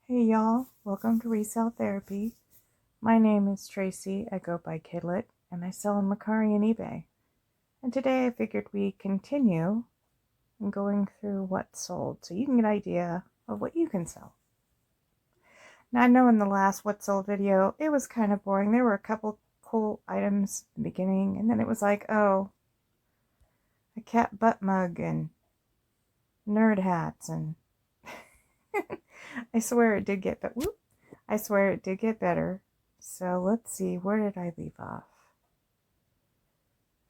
Hey y'all, welcome to Resale Therapy. My name is Tracey. I go by KidLit and I sell on Mercari and eBay. And today I figured we continue in going through what sold so you can get an idea of what you can sell. Now I know in the last what sold video it was kind of boring. There were a couple cool items in the beginning and then it was like, oh, a cat butt mug and nerd hats and I swear it did get better. So let's see, where did I leave off?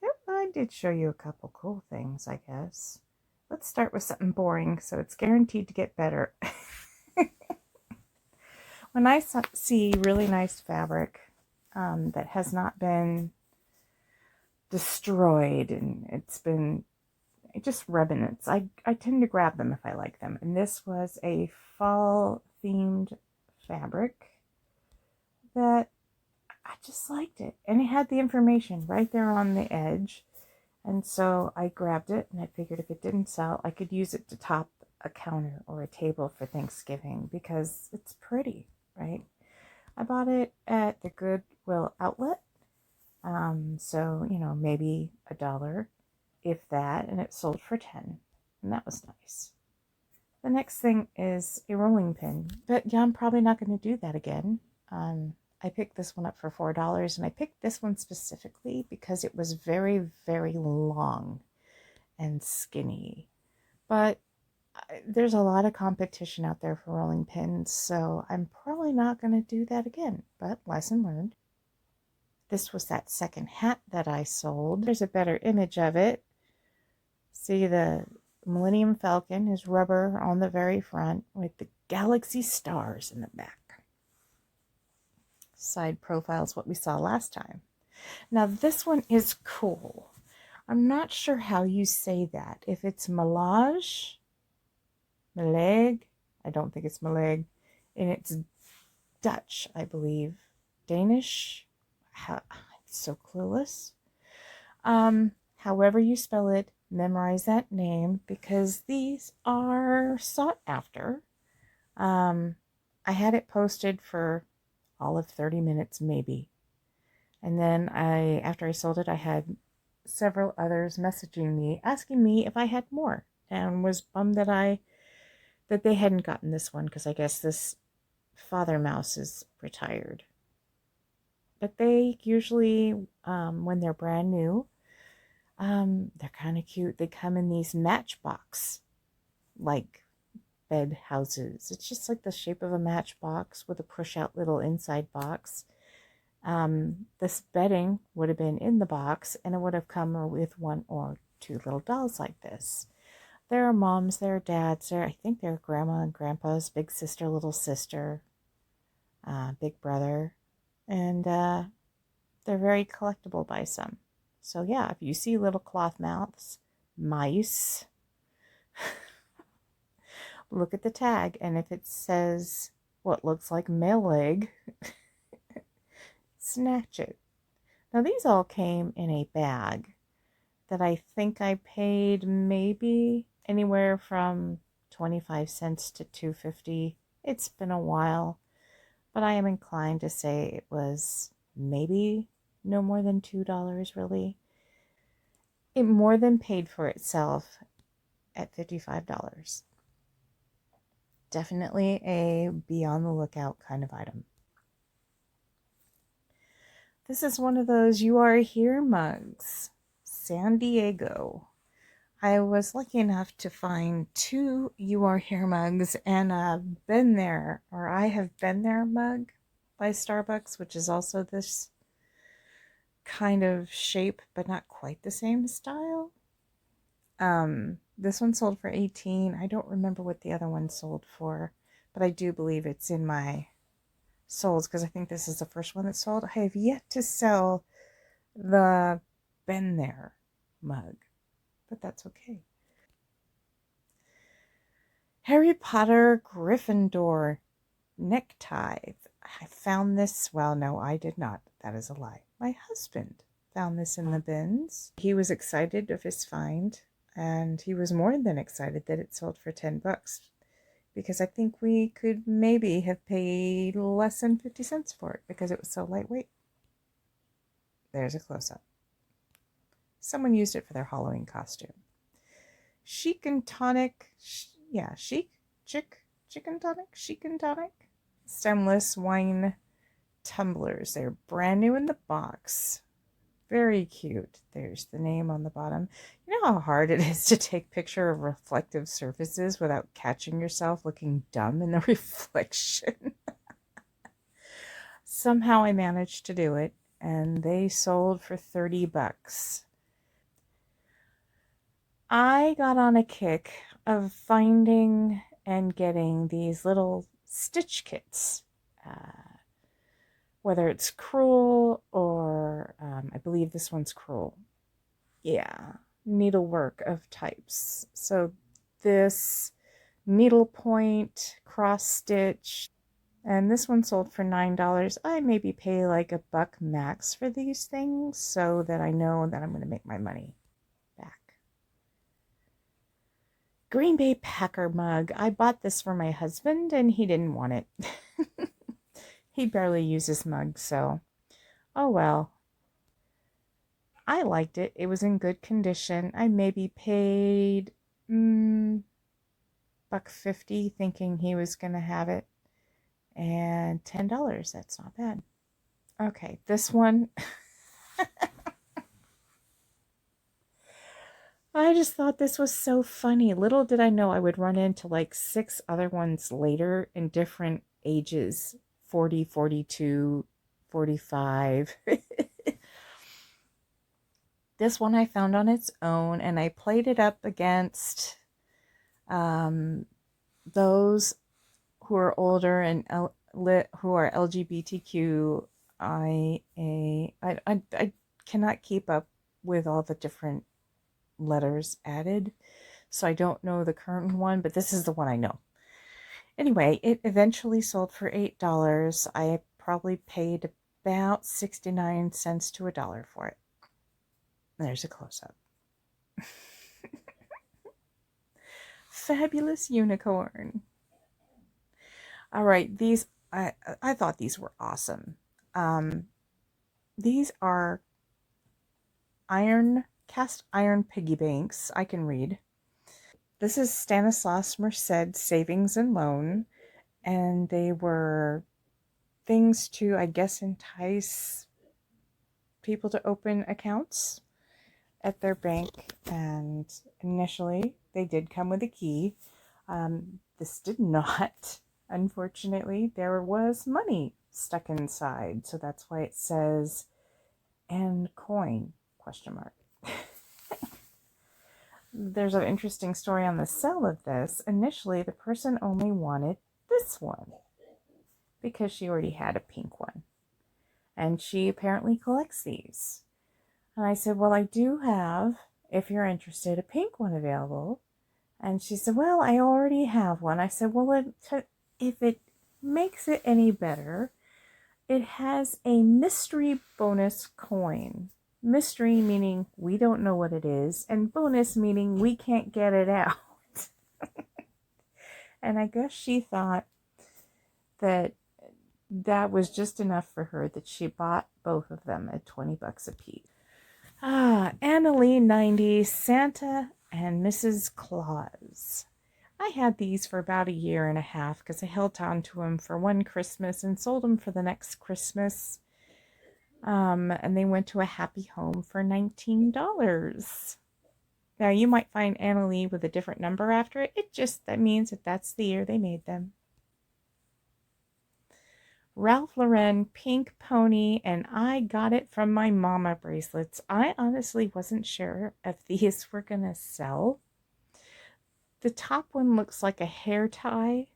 Yep, I did show you a couple cool things, I guess. Let's start with something boring, so it's guaranteed to get better. When I see really nice fabric that has not been destroyed and it's been just remnants, I tend to grab them if I like them. And this was a fall themed fabric that I just liked it. And it had the information right there on the edge. And so I grabbed it and I figured if it didn't sell, I could use it to top a counter or a table for Thanksgiving because it's pretty, right? I bought it at the Goodwill outlet. So, maybe $1, if that, and it sold for 10, and that was nice. The next thing is a rolling pin, but yeah, I'm probably not going to do that again. I picked this one up for $4, and I picked this one specifically because it was very, very long and skinny. But there's a lot of competition out there for rolling pins, so I'm probably not going to do that again, but lesson learned. This was that second hat that I sold. There's a better image of it. See the Millennium Falcon is rubber on the very front with the galaxy stars in the back. Side profile is what we saw last time. Now this one is cool. I'm not sure how you say that. If it's Melag, I don't think it's Melag, and it's Dutch, I believe. Danish? I'm so clueless. However you spell it, memorize that name because these are sought after. I had it posted for all of 30 minutes maybe. And then after I sold it, I had several others messaging me, asking me if I had more, and was bummed that they hadn't gotten this one because I guess this father mouse is retired. But they usually, when they're brand new, they're kind of cute. They come in these matchbox like bed houses. It's just like the shape of a matchbox with a push out little inside box. This bedding would have been in the box and it would have come with one or two little dolls like this. There are moms, there are dads, I think they're grandma and grandpa's, big sister, little sister, big brother, and they're very collectible by some. So yeah, if you see little cloth mouths, mice, look at the tag, and if it says what looks like male leg, snatch it. Now these all came in a bag that I think I paid maybe anywhere from 25 cents to $2.50. It's been a while, but I am inclined to say it was maybe no more than $2 really. It more than paid for itself at $55. Definitely a be on the lookout kind of item. This is one of those You Are Here mugs. San Diego. I was lucky enough to find 2 You Are Here mugs and a Been There, or I Have Been There mug by Starbucks, which is also this kind of shape, but not quite the same style. This one sold for $18. I don't remember what the other one sold for, but I do believe it's in my solds because I think this is the first one that sold. I have yet to sell the Been There mug, but that's okay. Harry Potter Gryffindor necktie. I found this, well, no, I did not. That is a lie. My husband found this in the bins. He was excited of his find, and he was more than excited that it sold for $10. because I think we could maybe have paid less than 50 cents for it because it was so lightweight. There's a close-up. Someone used it for their Halloween costume. Chic and tonic, chic and tonic. Stemless wine tumblers. They're brand new in the box. Very cute. There's the name on the bottom. You know how hard it is to take picture of reflective surfaces without catching yourself looking dumb in the reflection? Somehow I managed to do it, and they sold for 30 bucks. I got on a kick of finding and getting these little stitch kits. Whether it's crewel or I believe this one's crewel. Yeah, needlework of types. So this needlepoint, cross stitch, and this one sold for $9. I maybe pay like $1 max for these things so that I know that I'm going to make my money back. Green Bay Packer mug. I bought this for my husband and he didn't want it. He barely uses mugs, so oh well. I liked it. It was in good condition. I maybe paid $1.50 thinking he was going to have it. And $10. That's not bad. Okay, this one. I just thought this was so funny. Little did I know I would run into like 6 other ones later in different ages. 40, 42, 45. This one I found on its own, and I played it up against those who are older and who are LGBTQIA. I cannot keep up with all the different letters added, so I don't know the current one, but this is the one I know. Anyway, it eventually sold for $8. I probably paid about 69 cents to $1 for it. There's a close-up. Fabulous unicorn. All right, these I thought these were awesome. These are cast iron piggy banks. I can read. This is Stanislaus Merced Savings and Loan, and they were things to, I guess, entice people to open accounts at their bank. And initially, they did come with a key. This did not. Unfortunately, there was money stuck inside, so that's why it says "and coin?" ? There's an interesting story on the sale of this. Initially, the person only wanted this one because she already had a pink one, and she apparently collects these. And I said, well, I do have, if you're interested, a pink one available. And she said, well, I already have one. I said, well, if it makes it any better, it has a mystery bonus coin. Mystery meaning we don't know what it is, and bonus meaning we can't get it out. And I guess she thought that was just enough for her, that she bought both of them at 20 bucks a piece. Annalee 90, Santa and Mrs. Claus. I had these for about 1.5 years because I held on to them for one Christmas and sold them for the next Christmas. And they went to a happy home for $19. Now, you might find Annalee with a different number after it. That means that that's the year they made them. Ralph Lauren pink pony, and I got it from my mama bracelets. I honestly wasn't sure if these were going to sell. The top one looks like a hair tie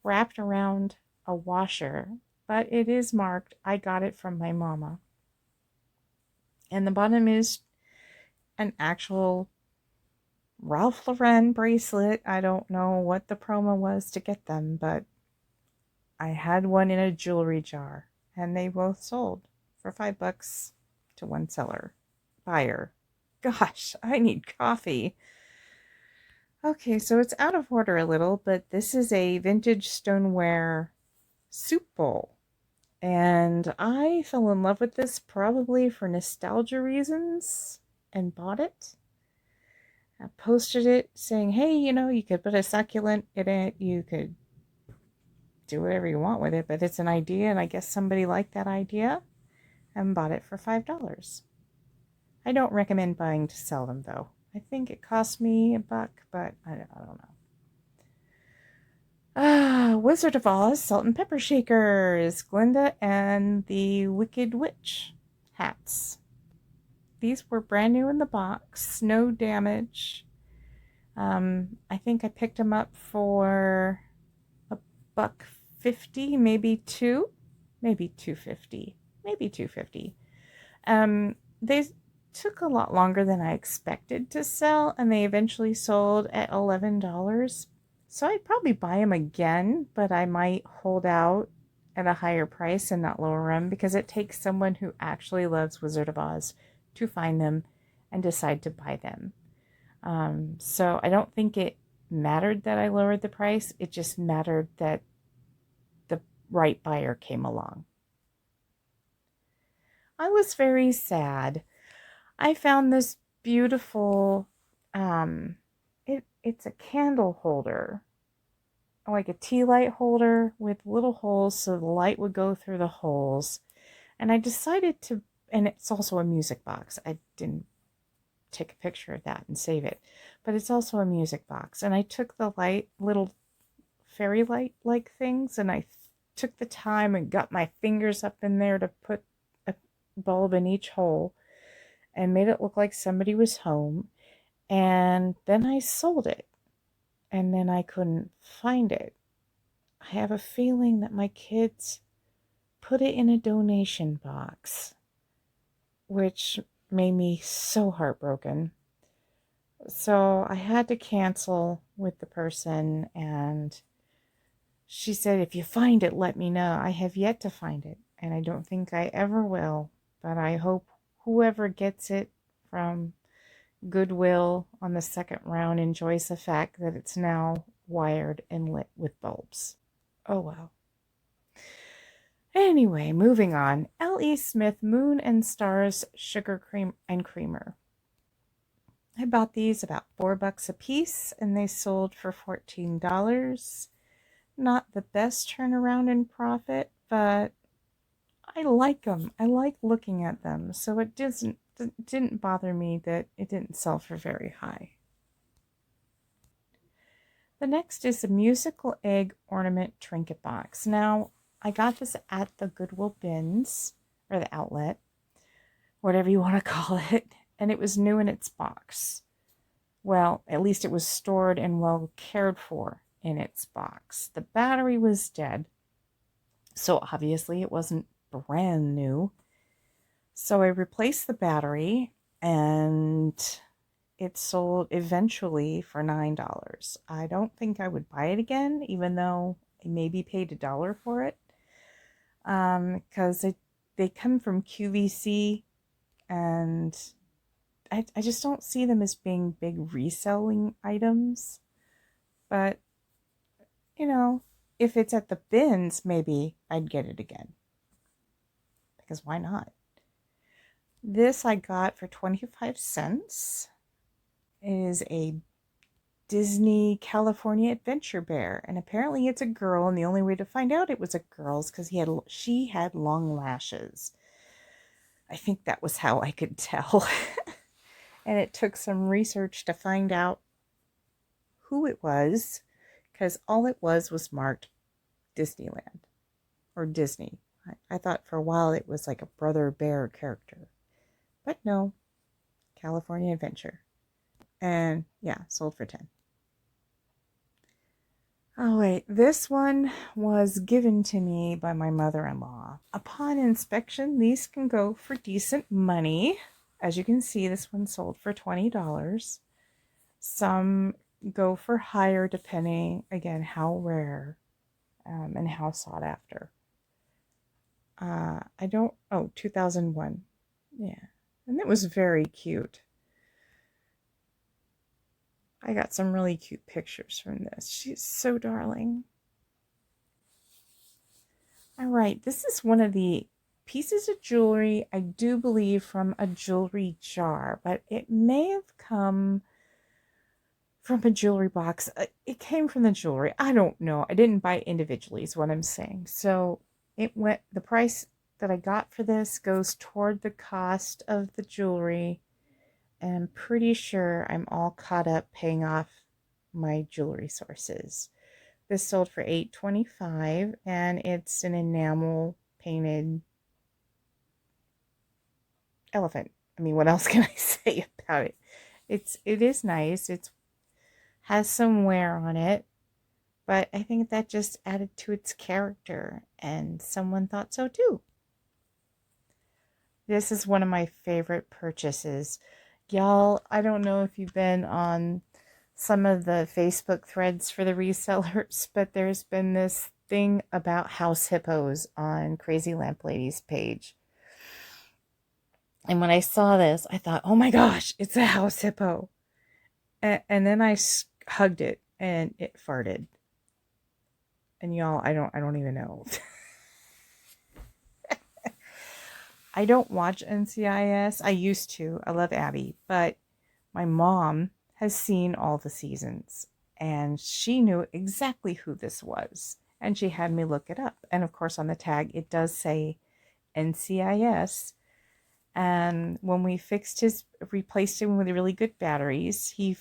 wrapped around a washer, but it is marked, I got it from my mama. And the bottom is an actual Ralph Lauren bracelet. I don't know what the promo was to get them, but I had one in a jewelry jar, and they both sold for $5 to one buyer. Gosh, I need coffee. Okay, so it's out of order a little, but this is a vintage stoneware soup bowl. And I fell in love with this probably for nostalgia reasons and bought it. I posted it saying, hey, you could put a succulent in it. You could do whatever you want with it, but it's an idea, and I guess somebody liked that idea and bought it for $5. I don't recommend buying to sell them, though. I think it cost me $1, but I don't know. Wizard of Oz Salt and Pepper Shakers, Glinda and the Wicked Witch hats. These were brand new in the box, no damage. I think I picked them up for $1.50, maybe two, maybe $2.50, maybe $2.50. They took a lot longer than I expected to sell, and they eventually sold at $11. So I'd probably buy them again, but I might hold out at a higher price and not lower them because it takes someone who actually loves Wizard of Oz to find them and decide to buy them. So I don't think it mattered that I lowered the price. It just mattered that the right buyer came along. I was very sad. I found this beautiful, it's a candle holder, like a tea light holder with little holes so the light would go through the holes. And I decided to, and it's also a music box. I didn't take a picture of that and save it, but it's also a music box. And I took the little fairy light like things, and I took the time and got my fingers up in there to put a bulb in each hole and made it look like somebody was home. And then I sold it, and then I couldn't find it. I have a feeling that my kids put it in a donation box, which made me so heartbroken. So I had to cancel with the person, and she said, if you find it, let me know. I have yet to find it, and I don't think I ever will, but I hope whoever gets it from Goodwill on the second round enjoys the fact that it's now wired and lit with bulbs. Oh well. Anyway, moving on. L.E. Smith Moon and Stars Sugar Cream and Creamer. I bought these about $4 a piece, and they sold for $14. Not the best turnaround in profit, but I like them. I like looking at them, so it didn't bother me that it didn't sell for very high. The next is a musical egg ornament trinket box. Now, I got this at the Goodwill bins, or the outlet, whatever you want to call it, and it was new in its box. Well, at least it was stored and well cared for in its box. The battery was dead, so obviously it wasn't brand new. So I replaced the battery, and it sold eventually for $9. I don't think I would buy it again, even though I maybe paid $1 for it, because they come from QVC, and I just don't see them as being big reselling items. But, if it's at the bins, maybe I'd get it again. Because why not? This I got for 25 cents. It is a Disney California Adventure Bear, and apparently it's a girl, and the only way to find out it was a girl is because she had long lashes. I think that was how I could tell. And it took some research to find out who it was, because all it was marked Disneyland or Disney. I thought for a while it was like a Brother Bear character, but no, California Adventure. And yeah, sold for 10. Oh wait, this one was given to me by my mother-in-law. Upon inspection, these can go for decent money. As you can see, this one sold for $20. Some go for higher depending, again, how rare and how sought after. 2001. Yeah. And it was very cute. I got some really cute pictures from this. She's so darling. All right, this is one of the pieces of jewelry, I do believe, from a jewelry jar, but it may have come from a jewelry box. It came from the jewelry. I don't know. I didn't buy it individually is what I'm saying. So the price that I got for this goes toward the cost of the jewelry. And I'm pretty sure I'm all caught up paying off my jewelry sources. This sold for $8.25 and it's an enamel painted elephant. I mean, what else can I say about it? It is nice. It has some wear on it, but I think that just added to its character, and someone thought so too. This is one of my favorite purchases. Y'all, I don't know if you've been on some of the Facebook threads for the resellers, but there's been this thing about house hippos on Crazy Lamp Lady's page. And when I saw this, I thought, oh my gosh, it's a house hippo. And then I hugged it and it farted. And y'all, I don't even know. I don't watch NCIS. I used to. I love Abby. But my mom has seen all the seasons. And she knew exactly who this was. And she had me look it up. And of course on the tag it does say NCIS. And when we replaced him with really good batteries, he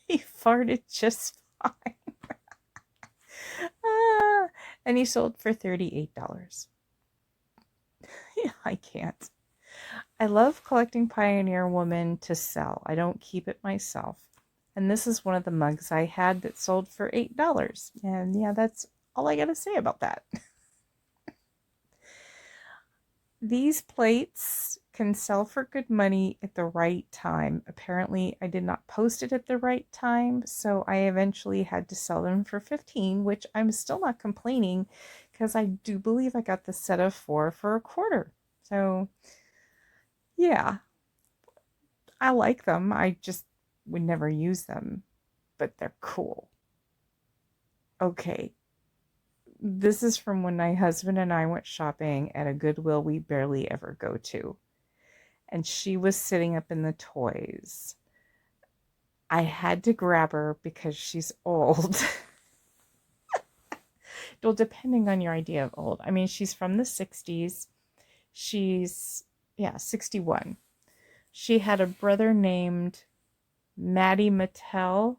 farted just fine. And he sold for $38. Yeah, I can't. I love collecting Pioneer Woman to sell. I don't keep it myself. And this is one of the mugs I had that sold for $8. And yeah, that's all I gotta say about that. These plates can sell for good money at the right time. Apparently, I did not post it at the right time, so I eventually had to sell them for $15, which I'm still not complaining because I do believe I got the set of 4 for $0.25. So, yeah, I like them. I just would never use them, but they're cool. Okay. This is from when my husband and I went shopping at a Goodwill we barely ever go to. And she was sitting up in the toys. I had to grab her because she's old. Well, depending on your idea of old. I mean, she's from the 60s. She's, 61. She had a brother named Maddie Mattel.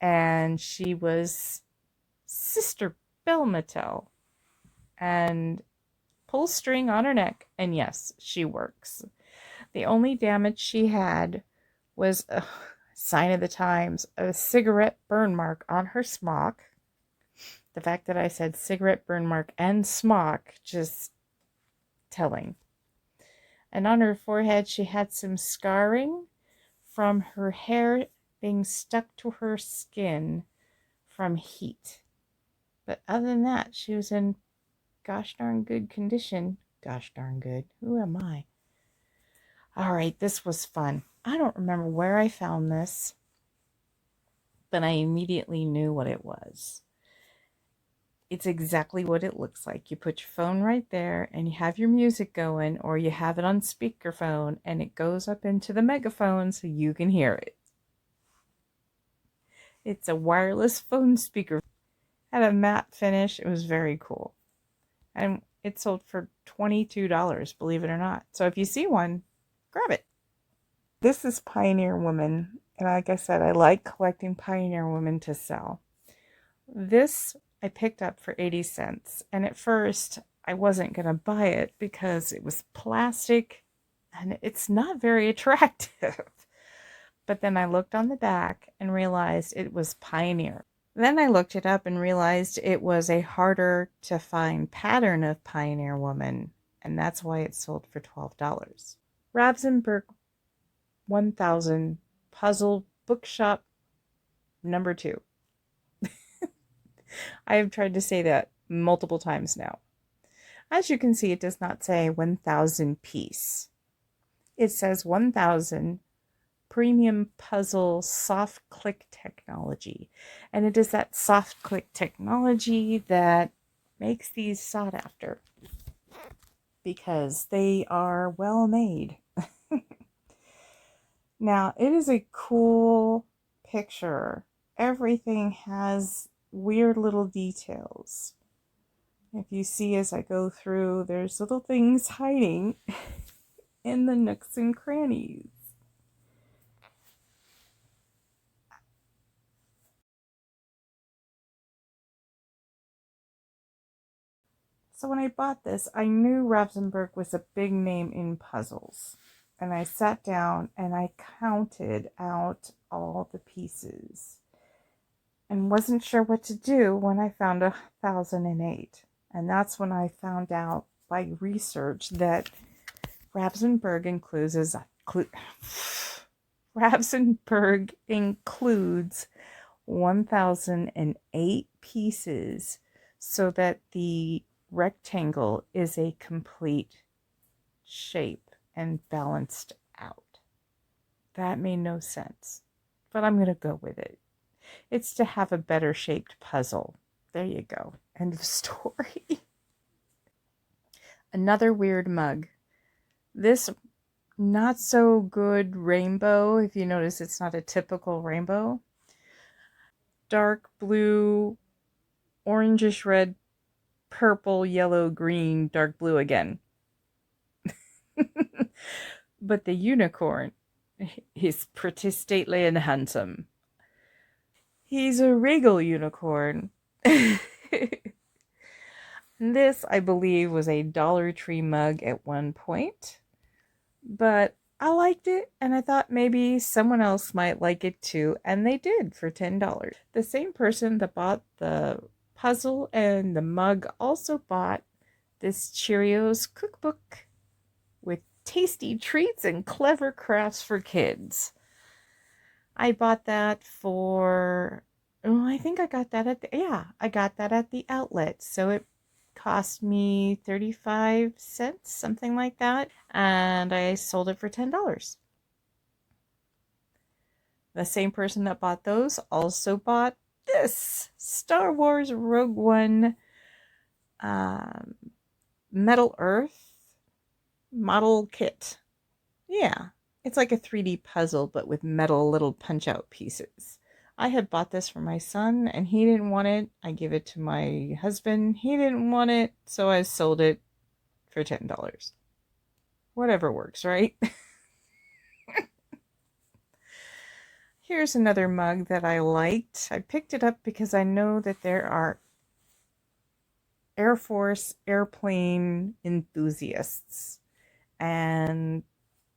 And she was Sister Bill Mattel. And pull string on her neck, and yes, she works. The only damage she had was a sign of the times, a cigarette burn mark on her smock. The fact that I said cigarette burn mark and smock, just telling. And on her forehead, she had some scarring from her hair being stuck to her skin from heat. But other than that, she was in gosh darn good condition. Gosh darn good. Who am I? All right, this was fun. I don't remember where I found this, but I immediately knew what it was. It's exactly what it looks like. You put your phone right there and you have your music going, or you have it on speakerphone and it goes up into the megaphone so you can hear it. It's a wireless phone speaker. Had a matte finish. It was very cool. And it sold for $22, believe it or not. So if you see one, grab it. This is Pioneer Woman. And like I said, I like collecting Pioneer Woman to sell. This I picked up for 80 cents. And at first, I wasn't going to buy it because it was plastic and it's not very attractive. But then I looked on the back and realized it was Pioneer. Then I looked it up and realized it was a harder to find pattern of Pioneer Woman, and that's why it sold for $12. Rabsenberg 1000 Puzzle Bookshop number 2. I have tried to say that multiple times now. As you can see, it does not say 1000 piece. It says 1000 premium puzzle soft click technology. And it is that soft click technology that makes these sought after because they are well made. Now, it is a cool picture. Everything has weird little details. If you see as I go through, there's little things hiding in the nooks and crannies. So when I bought this, I knew Ravensburg was a big name in puzzles. And I sat down and I counted out all the pieces and wasn't sure what to do when I found 1,008. And that's when I found out by research that Ravensburg includes 1,008 pieces so that the rectangle is a complete shape and balanced out. That made no sense, but I'm going to go with it. It's to have a better shaped puzzle. There you go. End of story. Another weird mug. This not so good rainbow. If you notice, it's not a typical rainbow. Dark blue, orangish red, purple, yellow, green, dark blue again. But the unicorn, he's pretty stately and handsome. He's a regal unicorn. This, I believe, was a Dollar Tree mug at one point. But I liked it, and I thought maybe someone else might like it too, and they did for $10. The same person that bought the puzzle and the mug also bought this Cheerios cookbook with tasty treats and clever crafts for kids. I bought that for, I think I got that I got that at the outlet. So it cost me 35 cents, something like that. And I sold it for $10. The same person that bought those also bought this Star Wars Rogue One Metal Earth model kit. Yeah, it's like a 3D puzzle, but with metal little punch-out pieces. I had bought this for my son, and he didn't want it. I gave it to my husband. He didn't want it, so I sold it for $10. Whatever works, right? Here's another mug that I liked. I picked it up because I know that there are Air Force airplane enthusiasts. And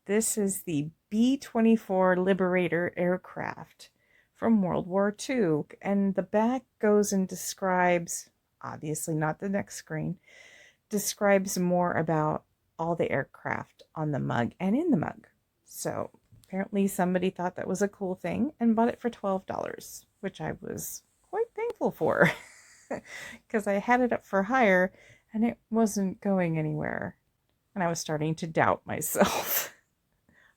this is the B-24 Liberator aircraft from World War II. And the back goes and describes, obviously not the next screen, describes more about all the aircraft on the mug and in the mug. So apparently somebody thought that was a cool thing and bought it for $12, which I was quite thankful for because I had it up for hire and it wasn't going anywhere. And I was starting to doubt myself.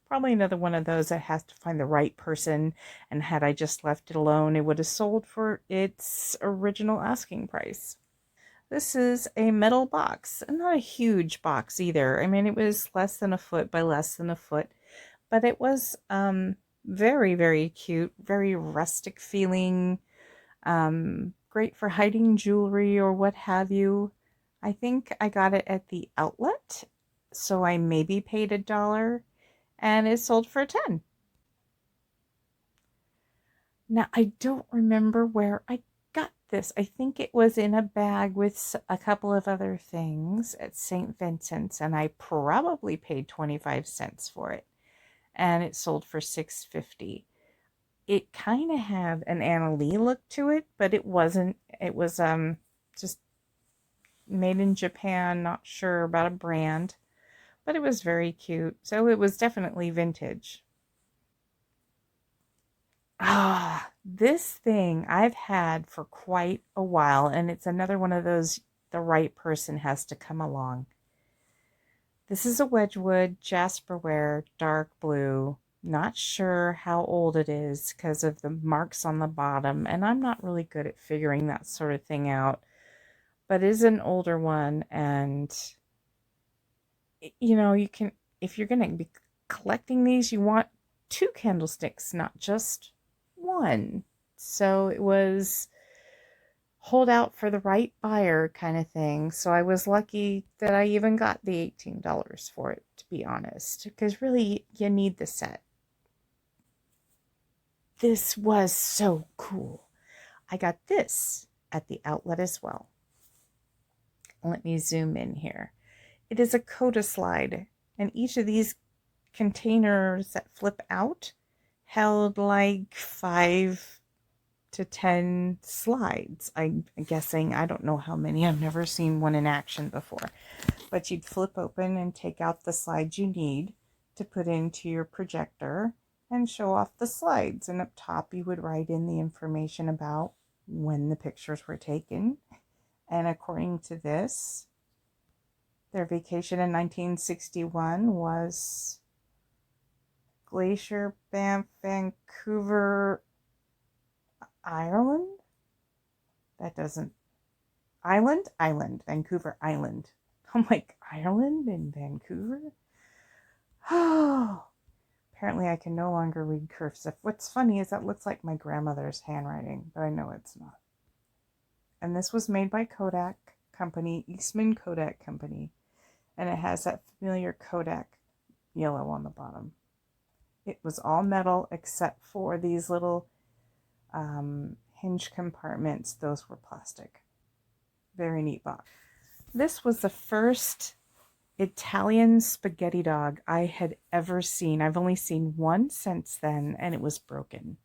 Probably another one of those that has to find the right person, and had I just left it alone, it would have sold for its original asking price. This is a metal box, and not a huge box either. I mean, it was less than a foot by less than a foot, but it was very, very cute, very rustic feeling, great for hiding jewelry or what have you. I think I got it at the outlet, so I maybe paid $1, and it sold for 10. Now, I don't remember where I got this. I think it was in a bag with a couple of other things at St. Vincent's, and I probably paid 25 cents for it, and it sold for $6.50. It kind of had an Anna Lee look to it, but it wasn't. It was just made in Japan, not sure about a brand, but it was very cute. So it was definitely vintage. This thing I've had for quite a while, and it's another one of those the right person has to come along. This is a Wedgwood Jasperware dark blue Not sure how old it is because of the marks on the bottom, and I'm not really good at figuring that sort of thing out. But it is an older one, and you can, if you're going to be collecting these, you want two candlesticks, not just one. So it was hold out for the right buyer kind of thing. So I was lucky that I even got the $18 for it, to be honest, because really you need the set. This was so cool. I got this at the outlet as well. Let me zoom in here. It is a Coda slide, and each of these containers that flip out held like 5 to 10 slides. I'm guessing, I don't know how many. I've never seen one in action before. But you'd flip open and take out the slides you need to put into your projector and show off the slides. And up top you would write in the information about when the pictures were taken. And according to this, their vacation in 1961 was Glacier, Banff, Vancouver, Ireland? That doesn't... Island, Vancouver Island. I'm like, Ireland and Vancouver? Oh, apparently I can no longer read cursive. What's funny is that looks like my grandmother's handwriting, but I know it's not. And this was made by Kodak Company, Eastman Kodak Company. And it has that familiar Kodak yellow on the bottom. It was all metal except for these little hinge compartments. Those were plastic. Very neat box. This was the first Italian spaghetti dog I had ever seen. I've only seen one since then, and it was broken.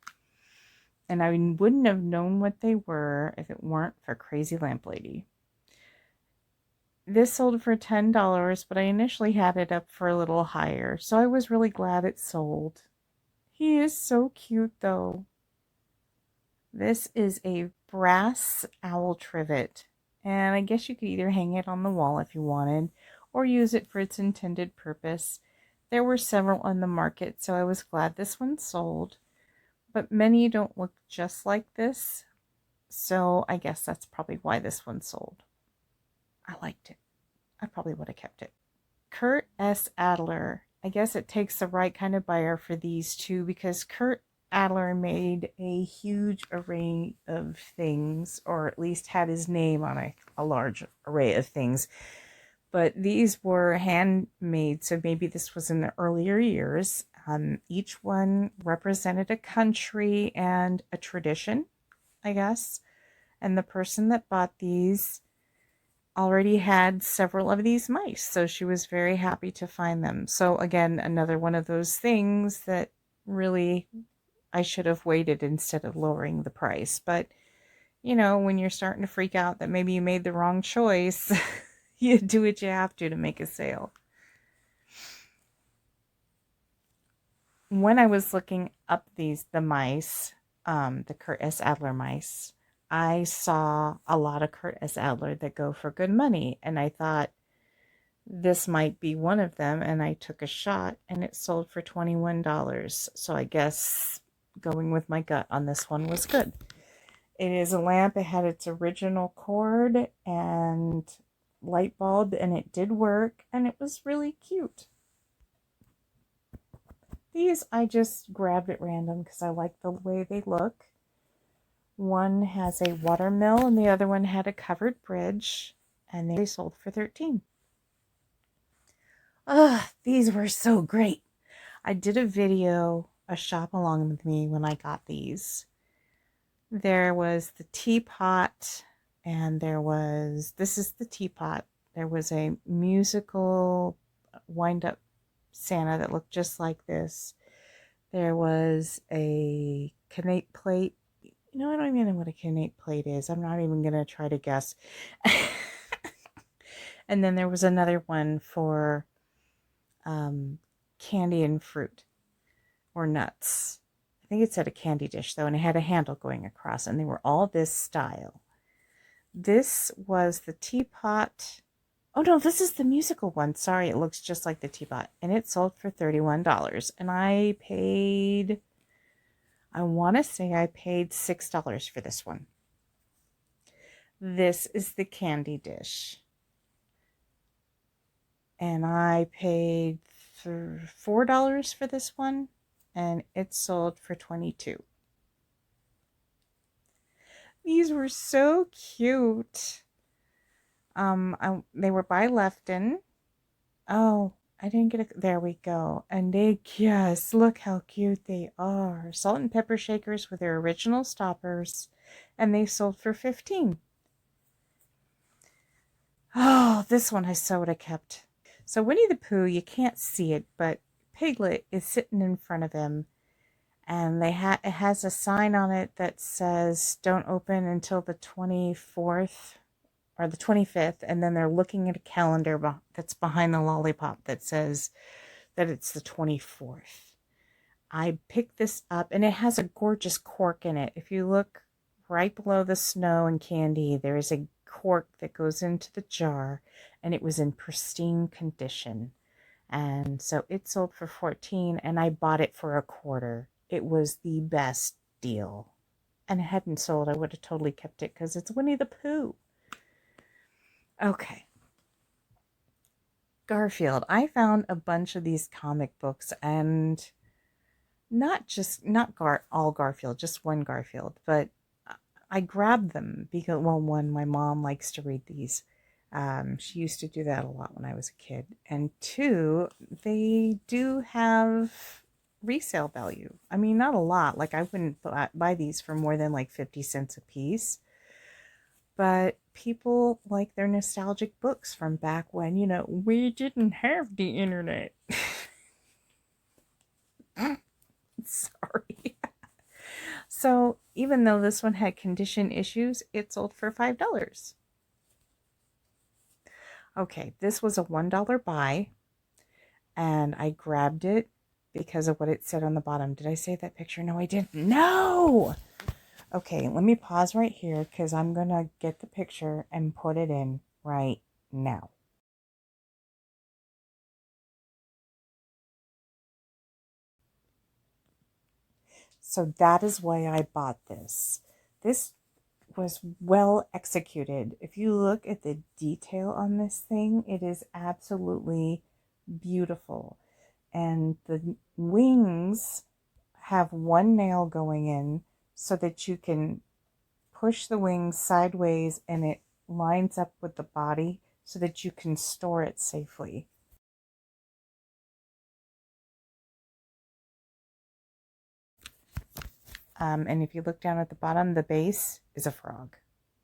And I wouldn't have known what they were if it weren't for Crazy Lamp Lady. This sold for $10, but I initially had it up for a little higher, so I was really glad it sold. He is so cute, though. This is a brass owl trivet, and I guess you could either hang it on the wall if you wanted, or use it for its intended purpose. There were several on the market, so I was glad this one sold, but many don't look just like this, so I guess that's probably why this one sold. I liked it. I probably would have kept it. Kurt S. Adler. I guess it takes the right kind of buyer for these two, because Kurt Adler made a huge array of things, or at least had his name on a large array of things. But these were handmade, so maybe this was in the earlier years. Each one represented a country and a tradition, I guess. And the person that bought these already had several of these mice, so she was very happy to find them. So again, another one of those things that really I should have waited instead of lowering the price. But when you're starting to freak out that maybe you made the wrong choice, you do what you have to make a sale. When I was looking up the mice, the Kurt S. Adler mice, I saw a lot of Kurt S. Adler that go for good money, and I thought this might be one of them, and I took a shot, and it sold for $21. So I guess going with my gut on this one was good. It is a lamp. It had its original cord and light bulb, and it did work, and it was really cute. These I just grabbed at random because I like the way they look. One has a water mill and the other one had a covered bridge, and they sold for $13. These were so great. I did a video, a shop along with me, when I got these. There was the teapot, and this is the teapot. There was a musical wind-up Santa that looked just like this. There was a Canate plate. I don't even know what a Canate plate is. I'm not even going to try to guess. And then there was another one for candy and fruit or nuts. I think it said a candy dish, though, and it had a handle going across, and they were all this style. This was the teapot Oh no, this is the musical one. Sorry, it looks just like the teapot. And it sold for $31. And I paid, I want to say I paid $6 for this one. This is the candy dish. And I paid $4 for this one. And it sold for $22. These were so cute. They were by Lefton. Oh, I didn't get it. There we go. And they, yes, look how cute they are. Salt and pepper shakers with their original stoppers. And they sold for $15. Oh, this one I so would have kept. So Winnie the Pooh, you can't see it, but Piglet is sitting in front of him. And it has a sign on it that says, don't open until the 24th. Or the 25th, and then they're looking at a calendar that's behind the lollipop that says that it's the 24th. I picked this up, and it has a gorgeous cork in it. If you look right below the snow and candy, there is a cork that goes into the jar, and it was in pristine condition. And so it sold for $14, and I bought it for $0.25. It was the best deal. And it hadn't sold, I would have totally kept it because it's Winnie the Pooh. Okay. Garfield. I found a bunch of these comic books, and not all Garfield, just one Garfield, but I grabbed them because, well, one, my mom likes to read these. She used to do that a lot when I was a kid. And two, they do have resale value. I mean, not a lot. Like, I wouldn't buy these for more than like 50 cents a piece. But people like their nostalgic books from back when, we didn't have the internet. Sorry. So even though this one had condition issues, it sold for $5. Okay, this was a $1 buy, and I grabbed it because of what it said on the bottom. Did I save that picture? No, I didn't. No! Okay, let me pause right here because I'm going to get the picture and put it in right now. So that is why I bought this. This was well executed. If you look at the detail on this thing, it is absolutely beautiful. And the wings have one nail going in so that you can push the wings sideways and it lines up with the body so that you can store it safely. And if you look down at the bottom, the base is a frog.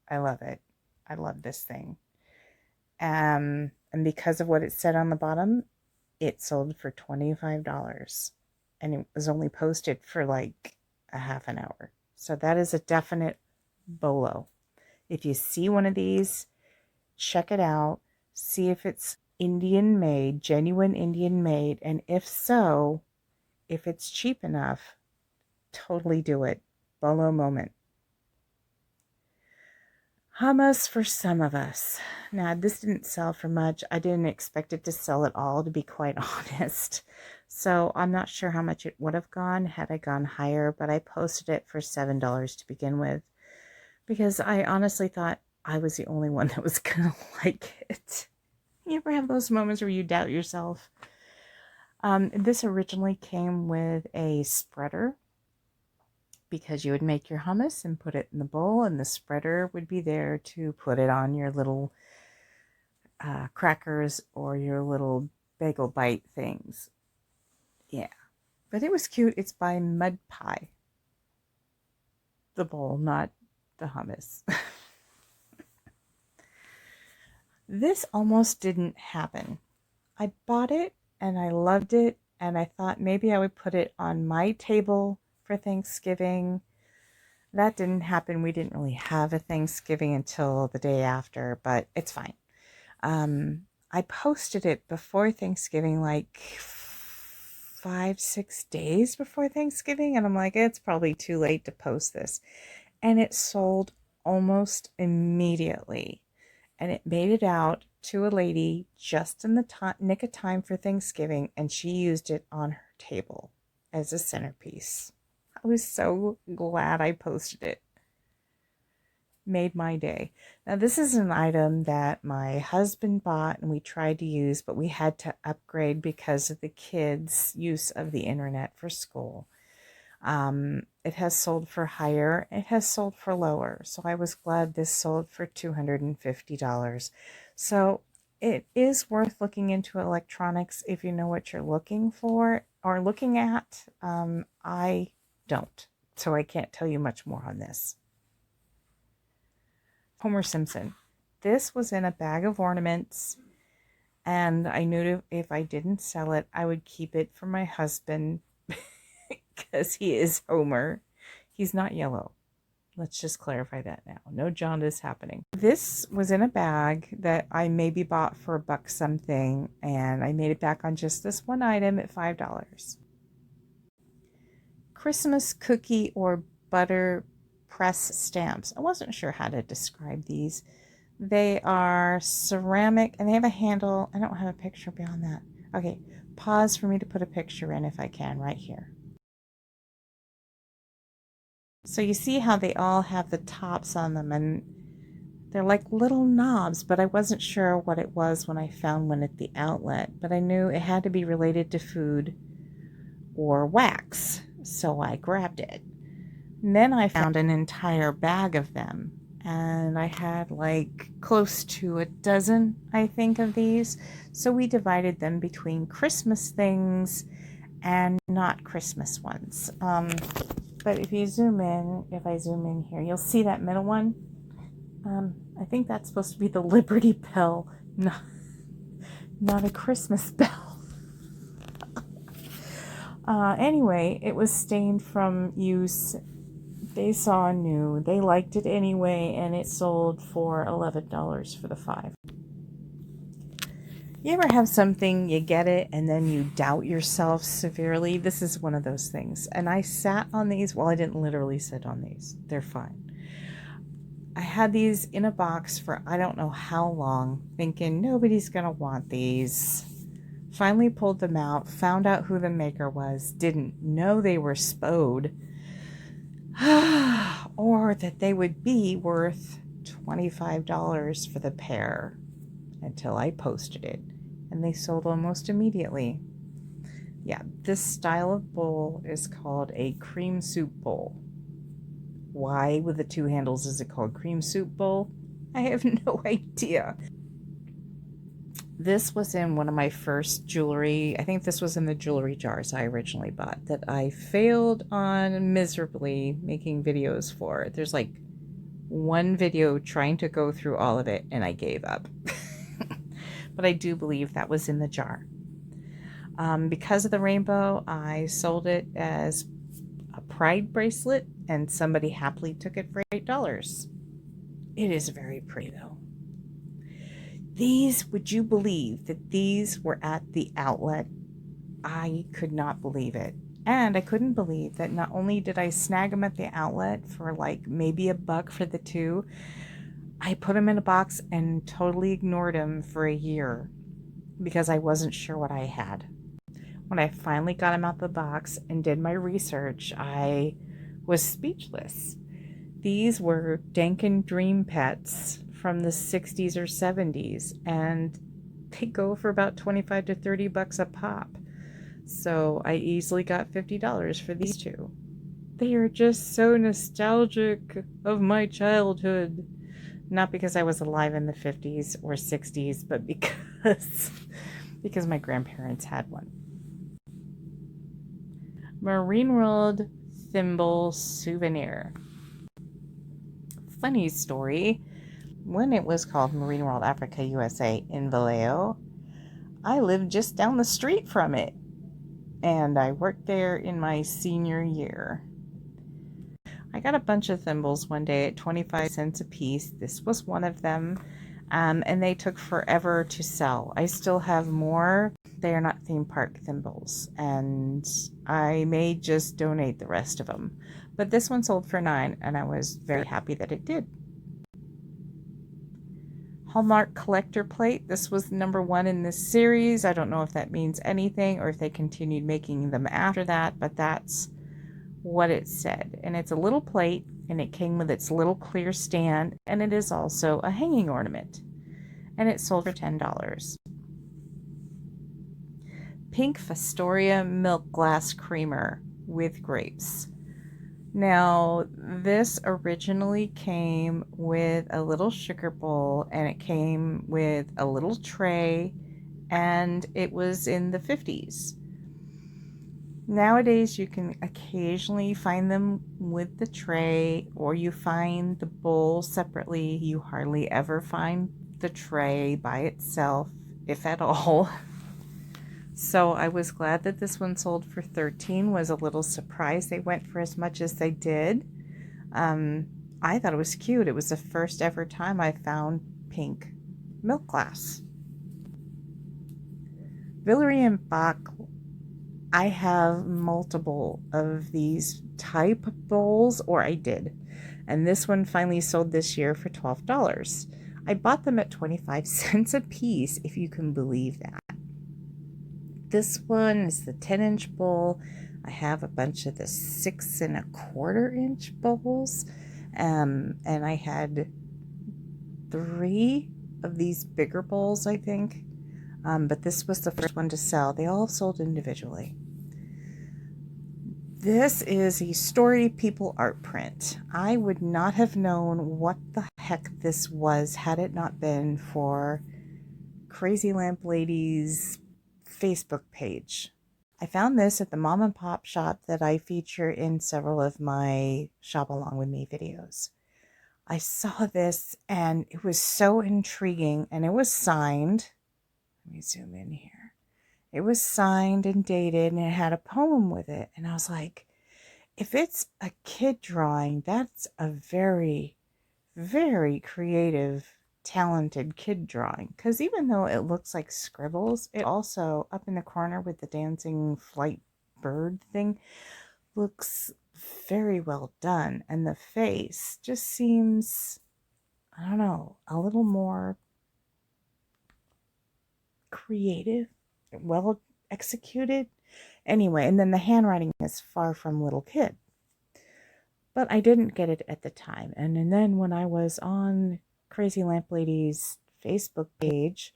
I love it. I love this thing. And because of what it said on the bottom, it sold for $25. And it was only posted for like a half an hour. So that is a definite BOLO. If you see one of these, check it out. See if it's Indian made, genuine Indian made. And if so, if it's cheap enough, totally do it. BOLO moment. Hummus for some of us. Now, this didn't sell for much. I didn't expect it to sell at all, to be quite honest. So I'm not sure how much it would have gone had I gone higher, but I posted it for $7 to begin with because I honestly thought I was the only one that was going to like it. You ever have those moments where you doubt yourself? This originally came with a spreader because you would make your hummus and put it in the bowl, and the spreader would be there to put it on your little crackers or your little bagel bite things. Yeah, but it was cute. It's by Mud Pie. The bowl, not the hummus. This almost didn't happen. I bought it and I loved it, and I thought maybe I would put it on my table for Thanksgiving. That didn't happen. We didn't really have a Thanksgiving until the day after, but it's fine. I posted it before Thanksgiving, like 5-6 days before Thanksgiving, and I'm like, it's probably too late to post this. And it sold almost immediately. and it made it out to a lady just in the nick of time for Thanksgiving, and she used it on her table as a centerpiece. I was so glad I posted it. Made my day. Now this is an item that my husband bought and we tried to use, but we had to upgrade because of the kids' use of the internet for school. It has sold for higher, it has sold for lower, so I was glad this sold for $250. So it is worth looking into electronics if you know what you're looking for or looking at. I don't, so I can't tell you much more on this. Homer Simpson. This was in a bag of ornaments, and I knew if I didn't sell it, I would keep it for my husband because he is Homer. He's not yellow. Let's just clarify that now. No jaundice happening. This was in a bag that I maybe bought for $1 something, and I made it back on just this one item at $5. Christmas cookie or butter press stamps. I wasn't sure how to describe these. They are ceramic and they have a handle. I don't have a picture beyond that. Okay, pause for me to put a picture in if I can right here. So you see how they all have the tops on them, and they're like little knobs, but I wasn't sure what it was when I found one at the outlet, but I knew it had to be related to food or wax, so I grabbed it. And then I found an entire bag of them, and I had like close to a dozen, I think, of these. So we divided them between Christmas things and not Christmas ones. But if you zoom in, if I zoom in here, you'll see that middle one. I think that's supposed to be the Liberty Bell, not a Christmas bell. Anyway, it was stained from use. They saw new, they liked it anyway, and it sold for $11 for the 5. You ever have something, you get it, and then you doubt yourself severely? This is one of those things. And I sat on these. Well, I didn't literally sit on these. They're fine. I had these in a box for I don't know how long, thinking nobody's going to want these. Finally pulled them out, found out who the maker was, didn't know they were spode. Or that they would be worth $25 for the pair until I posted it, and they sold almost immediately. Yeah, this style of bowl is called a cream soup bowl. Why with the 2 handles is it called cream soup bowl? I have no idea. This was in one of my first jewelry. I think this was in the jewelry jars I originally bought that I failed on miserably making videos for. There's like one video trying to go through all of it and I gave up. But I do believe that was in the jar. Because of the rainbow, I sold it as a pride bracelet and somebody happily took it for $8. It is very pretty though. These, would you believe that these were at the outlet? I could not believe it. And I couldn't believe that not only did I snag them at the outlet for like maybe $1 for the 2, I put them in a box and totally ignored them for a year because I wasn't sure what I had. When I finally got them out the box and did my research, I was speechless. These were Dankin Dream Pets from the 60s or 70s, and they go for about 25 to 30 bucks a pop. So I easily got $50 for these 2. They are just so nostalgic of my childhood. Not because I was alive in the 50s or 60s, but because my grandparents had one. Marine World Thimble Souvenir. Funny story. When it was called Marine World Africa USA in Vallejo, I lived just down the street from it, and I worked there in my senior year. I got a bunch of thimbles one day at 25 cents a piece. This was one of them, and they took forever to sell. I still have more. They are not theme park thimbles, and I may just donate the rest of them. But this one sold for $9, and I was very happy that it did. Hallmark collector plate. This was number 1 in this series. I don't know if that means anything or if they continued making them after that, but that's what it said. And it's a little plate, and it came with its little clear stand, and it is also a hanging ornament. And it sold for $10. Pink Fostoria milk glass creamer with grapes. Now, this originally came with a little sugar bowl, and it came with a little tray, and it was in the 50s. Nowadays, you can occasionally find them with the tray, or you find the bowl separately. You hardly ever find the tray by itself, if at all. So I was glad that this one sold for $13. Was a little surprised they went for as much as they did. I thought it was cute. It was the first ever time I found pink milk glass. Villery and Bach. I have multiple of these type bowls, or I did. And this one finally sold this year for $12. I bought them at 25 cents a piece, if you can believe that. This one is the 10-inch bowl. I have a bunch of the 6 1/4-inch bowls. And I had 3 of these bigger bowls, I think. But this was the first one to sell. They all sold individually. This is a Story People art print. I would not have known what the heck this was had it not been for Crazy Lamp Lady's Facebook page. I found this at the mom and pop shop that I feature in several of my Shop Along With Me videos. I saw this and it was so intriguing, and it was signed. Let me zoom in here. It was signed and dated, and it had a poem with it. And I was like, if it's a kid drawing, that's a very, very creative, talented kid drawing. Because even though it looks like scribbles, it also, up in the corner with the dancing flight bird thing, looks very well done. And the face just seems, I don't know, a little more creative, well executed. Anyway, and then the handwriting is far from little kid. But I didn't get it at the time. And then when I was on Crazy Lamp Lady's Facebook page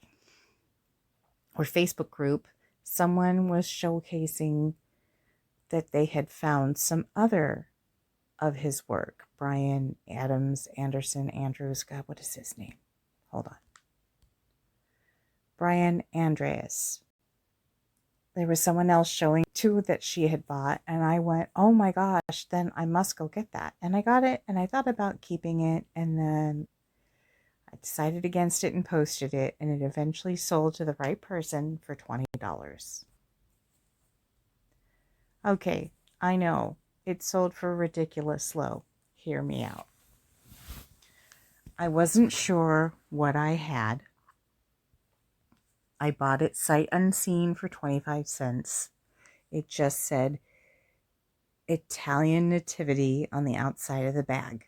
or Facebook group, someone was showcasing that they had found some other of his work. Brian Andrews. God, what is his name? Hold on. Brian Andreas. There was someone else showing 2 that she had bought, and I went, oh my gosh, then I must go get that. And I got it, and I thought about keeping it, and then I decided against it and posted it, and it eventually sold to the right person for $20. Okay, I know, it sold for ridiculous low. Hear me out. I wasn't sure what I had. I bought it sight unseen for 25 cents. It just said Italian Nativity on the outside of the bag.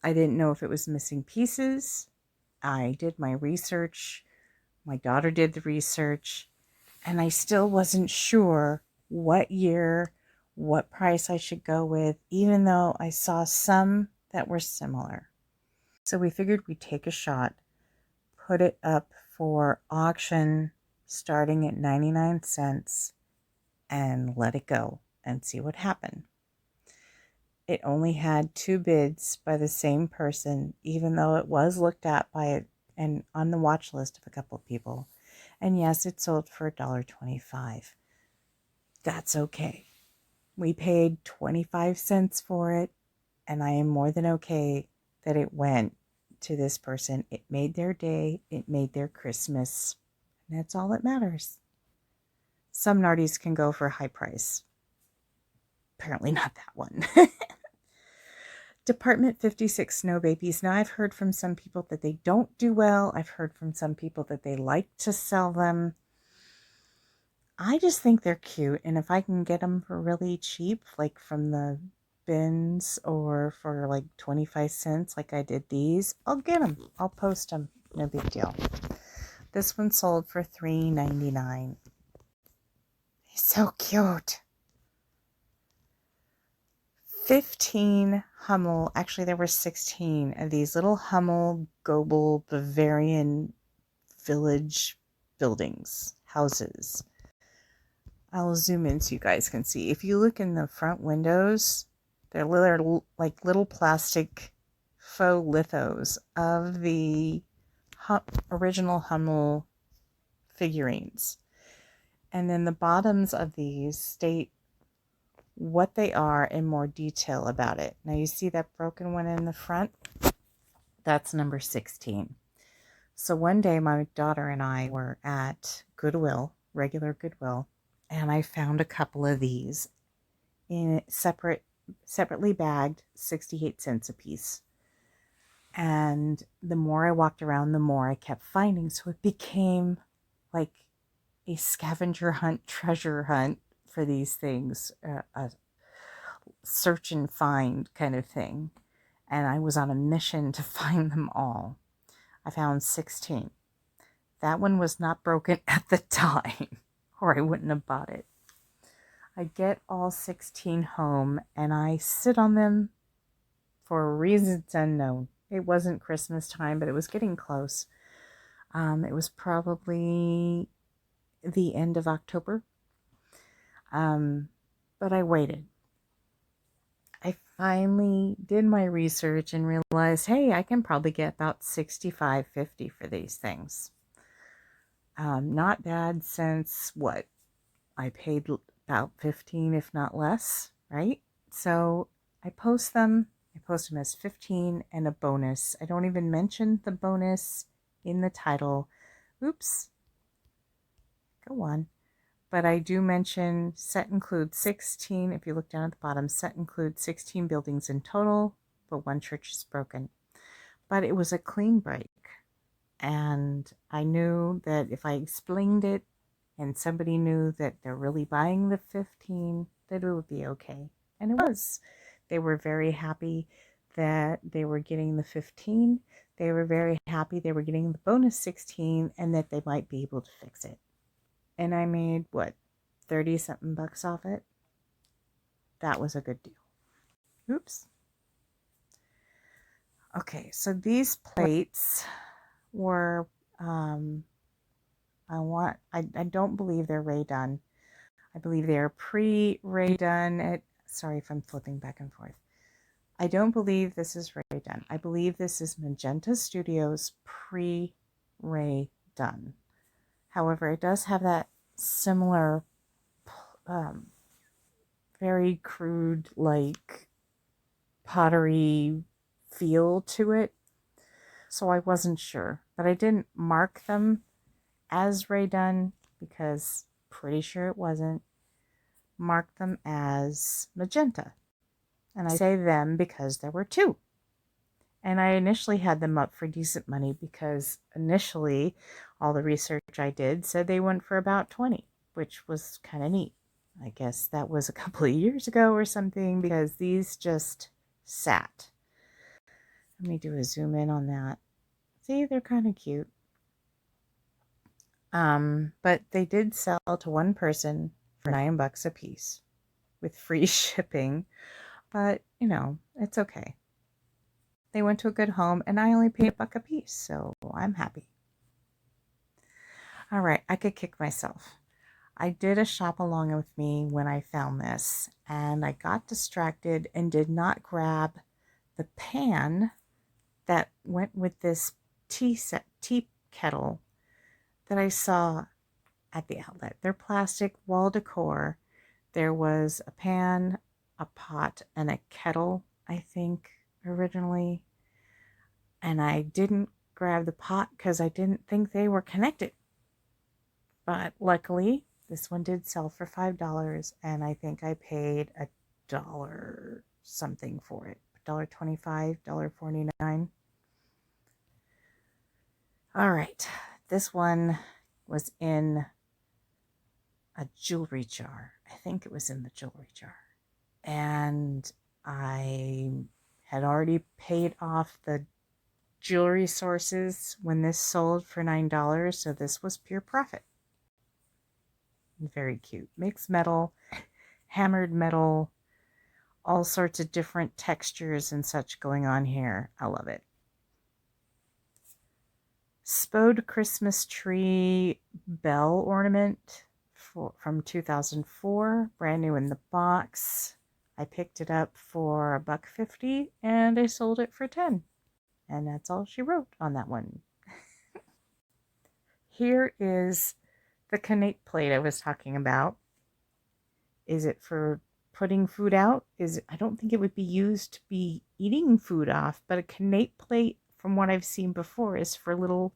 I didn't know if it was missing pieces. I did my research. My daughter did the research. And I still wasn't sure what year, what price I should go with, even though I saw some that were similar. So we figured we'd take a shot, put it up for auction starting at 99 cents and let it go and see what happened. It only had 2 bids by the same person, even though it was looked at by it and on the watch list of a couple of people. And yes, it sold for $1.25. That's okay. We paid 25 cents for it, and I am more than okay that it went to this person. It made their day. It made their Christmas. And that's all that matters. Some Nardies can go for a high price. Apparently not that one. Department 56 Snow Babies. Now, I've heard from some people that they don't do well. I've heard from some people that they like to sell them. I just think they're cute. And if I can get them for really cheap, like from the bins or for like 25 cents like I did these, I'll get them. I'll post them. No big deal. This one sold for $3.99. He's so cute. 15 Hummel, actually there were 16 of these little Hummel Goebel Bavarian village buildings, houses. I'll zoom in so you guys can see. If you look in the front windows, they're like little plastic faux lithos of the original Hummel figurines. And then the bottoms of these state what they are in more detail about it. Now you see that broken one in the front? That's number 16. So one day my daughter and I were at Goodwill, regular Goodwill, and I found a couple of these in separately bagged, 68 cents a piece. And the more I walked around, the more I kept finding. So it became like a scavenger hunt, treasure hunt for these things, a search and find kind of thing. And I was on a mission to find them all. I found 16. That one was not broken at the time, or I wouldn't have bought it. I get all 16 home, and I sit on them for reasons unknown. It wasn't Christmas time, but it was getting close. It was probably the end of October. But I waited. I finally did my research and realized, hey, I can probably get about $65.50 for these things. Not bad since what? I paid about $15, if not less, right? So I post them. I post them as 15 and a bonus. I don't even mention the bonus in the title. Oops. Go on. But I do mention set includes 16. If you look down at the bottom, set includes 16 buildings in total, but one church is broken. But it was a clean break. And I knew that if I explained it and somebody knew that they're really buying the 15, that it would be okay. And it was. They were very happy that they were getting the 15. They were very happy they were getting the bonus 16 and that they might be able to fix it. And I made, what, 30-something bucks off it? That was a good deal. Oops. Okay, so these plates were, I don't believe they're Ray done. I believe they're pre-Ray done. Sorry if I'm flipping back and forth. I don't believe this is Ray done. I believe this is Magenta Studios pre-Ray done. However, it does have that similar, very crude, like pottery feel to it. So I wasn't sure, but I didn't mark them as Ray done because pretty sure it wasn't. Marked them as magenta. And I say them because there were two. And I initially had them up for decent money because initially all the research I did said they went for about 20, which was kind of neat. I guess that was a couple of years ago or something because these just sat. Let me do a zoom in on that. See, they're kind of cute. But they did sell to one person for $9 a piece with free shipping. But, you know, it's okay. They went to a good home, and I only paid $1 a piece, so I'm happy. All right, I could kick myself. I did a shop along with me when I found this, and I got distracted and did not grab the pan that went with this tea kettle that I saw at the outlet. They're plastic wall decor. There was a pan, a pot, and a kettle, I think, originally. And I didn't grab the pot because I didn't think they were connected. But luckily, this one did sell for $5, and I think I paid $1 something for it. $1.25, $1.49. All right, this one was in a jewelry jar. I think it was in the jewelry jar. And I had already paid off the jewelry sources when this sold for $9, so this was pure profit. Very cute. Mixed metal, hammered metal, all sorts of different textures and such going on here. I love it. Spode Christmas tree bell ornament from 2004, brand new in the box. I picked it up for $1.50 and I sold it for $10. And that's all she wrote on that one. Here is the KidLit plate I was talking about. Is it for putting food out? I don't think it would be used to be eating food off, but a KidLit plate, from what I've seen before, is for little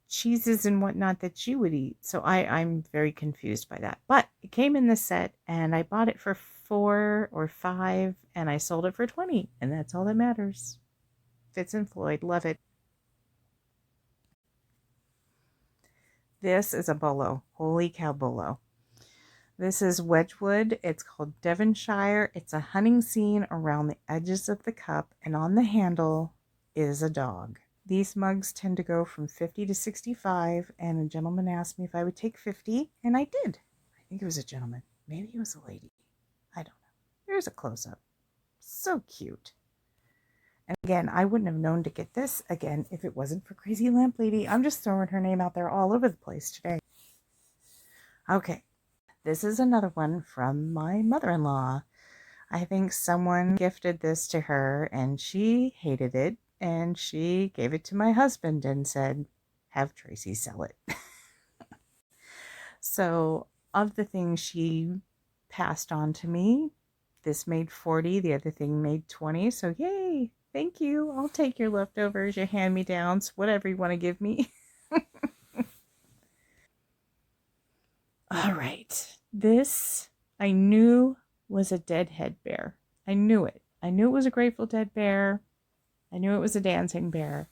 cheeses and whatnot that you would eat. So I'm very confused by that. But it came in the set and I bought it for $4 or $5 and I sold it for $20, and that's all that matters. Fitz and Floyd, love it. This is a bolo. Holy cow, bolo. This is Wedgwood. It's called Devonshire. It's a hunting scene around the edges of the cup, and on the handle is a dog. These mugs tend to go from 50 to 65, and a gentleman asked me if I would take 50, and I did. I think it was a gentleman. Maybe it was a lady. I don't know. Here's a close-up. So cute. And again, I wouldn't have known to get this again if it wasn't for Crazy Lamp Lady. I'm just throwing her name out there all over the place today. Okay, this is another one from my mother-in-law. I think someone gifted this to her and she hated it, and she gave it to my husband and said, have Tracey sell it. So of the things she passed on to me, this made 40, the other thing made 20. So yay, thank you. I'll take your leftovers, your hand-me-downs, whatever you want to give me. All right, this I knew was a deadhead bear. I knew it. I knew it was a Grateful Dead bear. I knew it was a dancing bear.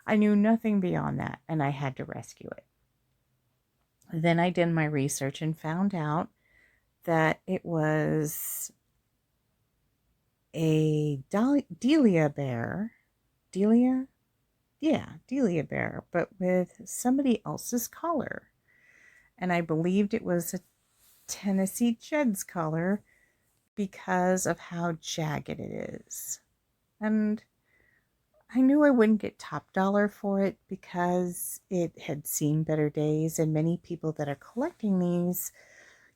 I knew nothing beyond that, and I had to rescue it. Then I did my research and found out that it was a Delia bear. Delia? Yeah, Delia bear, but with somebody else's collar. And I believed it was a Tennessee Jed's collar because of how jagged it is. And I knew I wouldn't get top dollar for it because it had seen better days, and many people that are collecting these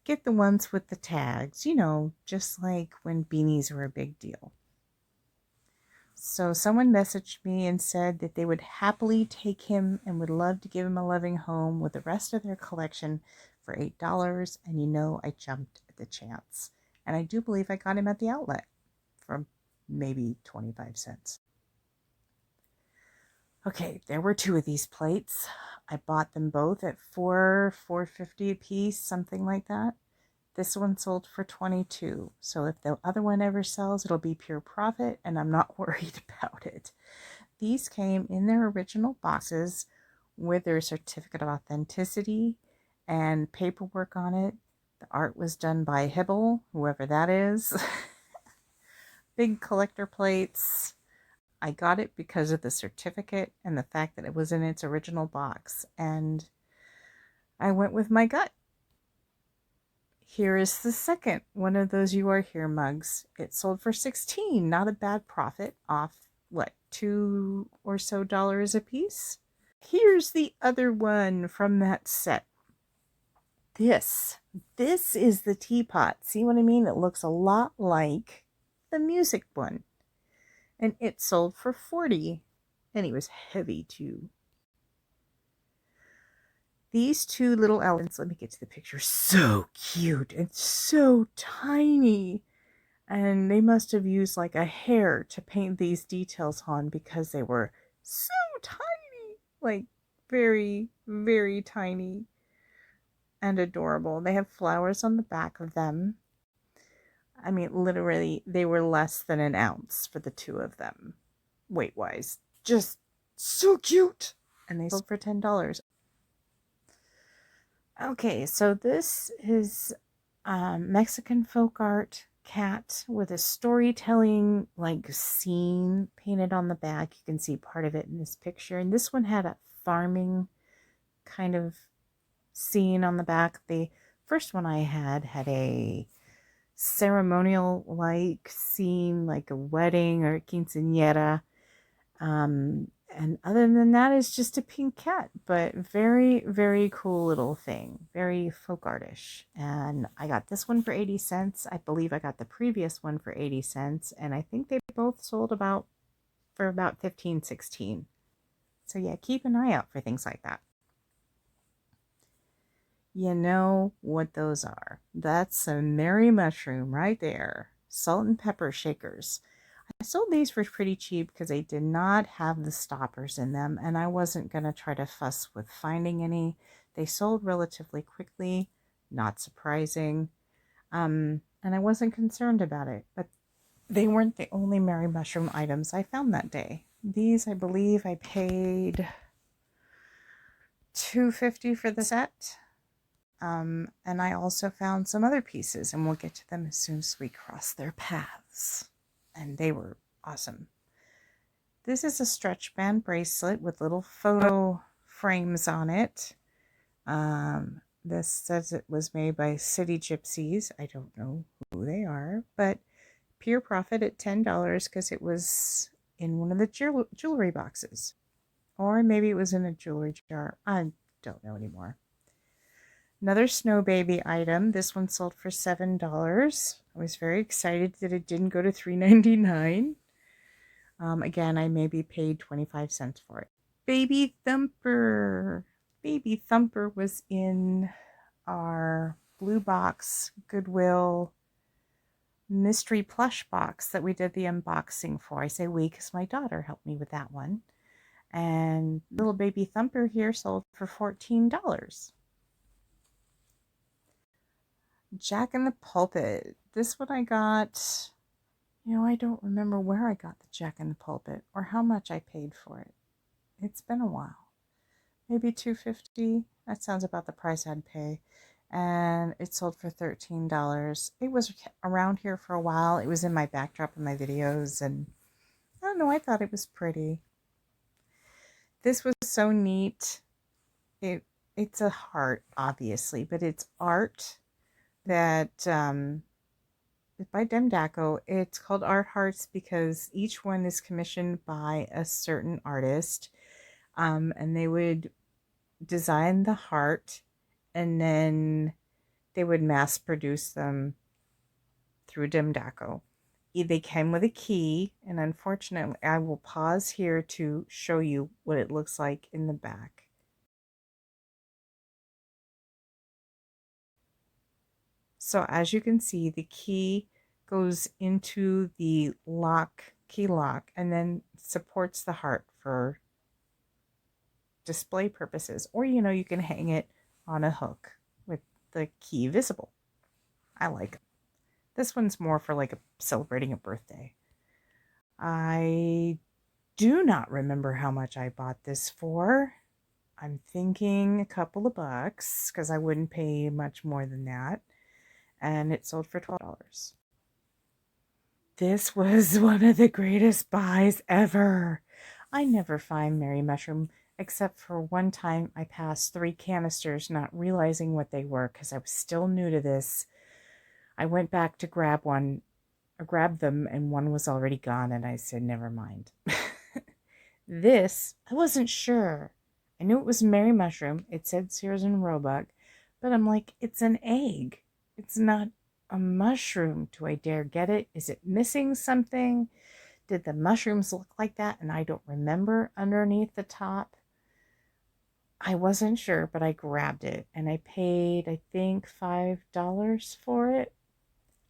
get the ones with the tags, you know, just like when beanies were a big deal. So someone messaged me and said that they would happily take him and would love to give him a loving home with the rest of their collection for $8. And you know, I jumped at the chance. And I do believe I got him at the outlet for maybe 25 cents. Okay, there were 2 of these plates. I bought them both at $4.50 a piece, something like that. This one sold for $22. So if the other one ever sells, it'll be pure profit, and I'm not worried about it. These came in their original boxes with their certificate of authenticity and paperwork on it. The art was done by Hibble, whoever that is. Big collector plates. I got it because of the certificate and the fact that it was in its original box, and I went with my gut. Here is the second one of those You Are Here mugs. It sold for $16, not a bad profit off, what, $2 or so a piece? Here's the other one from that set. This is the teapot. See what I mean? It looks a lot like the music one. And it sold for $40, and it was heavy too. These 2 little elephants, let me get to the picture, so cute and so tiny. And they must have used like a hair to paint these details on because they were so tiny. Like very, very tiny and adorable. They have flowers on the back of them. I mean, literally, they were less than an ounce for the 2 of them, weight-wise. Just so cute! And they sold for $10. Okay, so this is Mexican folk art, cat with a storytelling like scene painted on the back. You can see part of it in this picture. And this one had a farming kind of scene on the back. The first one I had a ceremonial like scene, like a wedding or a quinceañera. And other than that, it's just a pink cat, but very, very cool little thing. Very folk artish. And I got this one for 80 cents. I believe I got the previous one for 80 cents. And I think they both sold for about 15, 16. So yeah, keep an eye out for things like that. You know what those are. That's a Merry Mushroom right there. Salt and pepper shakers. I sold these for pretty cheap because they did not have the stoppers in them, and I wasn't going to try to fuss with finding any. They sold relatively quickly, not surprising, and I wasn't concerned about it, but they weren't the only Merry Mushroom items I found that day. These, I believe I paid $2.50 for the set. And I also found some other pieces, and we'll get to them as soon as we cross their paths. And they were awesome. This is a stretch band bracelet with little photo frames on it. This says it was made by City Gypsies. I don't know who they are, but pure profit at $10 because it was in one of the jewelry boxes. Or maybe it was in a jewelry jar. I don't know anymore. Another Snow Baby item. This one sold for $7. I was very excited that it didn't go to $3.99. Again, I maybe paid 25 cents for it. Baby Thumper. Baby Thumper was in our blue box Goodwill mystery plush box that we did the unboxing for. I say we because my daughter helped me with that one. And little Baby Thumper here sold for $14. Jack in the Pulpit. This one I got, I don't remember where I got the Jack in the Pulpit or how much I paid for it. It's been a while. Maybe $2.50. That sounds about the price I'd pay. And it sold for $13. It was around here for a while. It was in my backdrop of my videos, and I don't know, I thought it was pretty. This was so neat. It's a heart, obviously, but it's art that by Demdaco. It's called Art Hearts because each one is commissioned by a certain artist, and they would design the heart and then they would mass produce them through Demdaco. They came with a key, and unfortunately I will pause here to show you what it looks like in the back. So as you can see, the key goes into the key lock, and then supports the heart for display purposes. Or, you can hang it on a hook with the key visible. I like it. This one's more for like celebrating a birthday. I do not remember how much I bought this for. I'm thinking a couple of bucks because I wouldn't pay much more than that. And it sold for $12. This was one of the greatest buys ever. I never find Merry Mushroom, except for one time I passed 3 canisters not realizing what they were because I was still new to this. I went back to grab them, and one was already gone, and I said, never mind. This, I wasn't sure. I knew it was Merry Mushroom. It said Sears and Roebuck, but I'm like, it's an egg. It's not a mushroom. Do I dare get it? Is it missing something? Did the mushrooms look like that and I don't remember underneath the top? I wasn't sure, but I grabbed it and I paid, I think, $5 for it.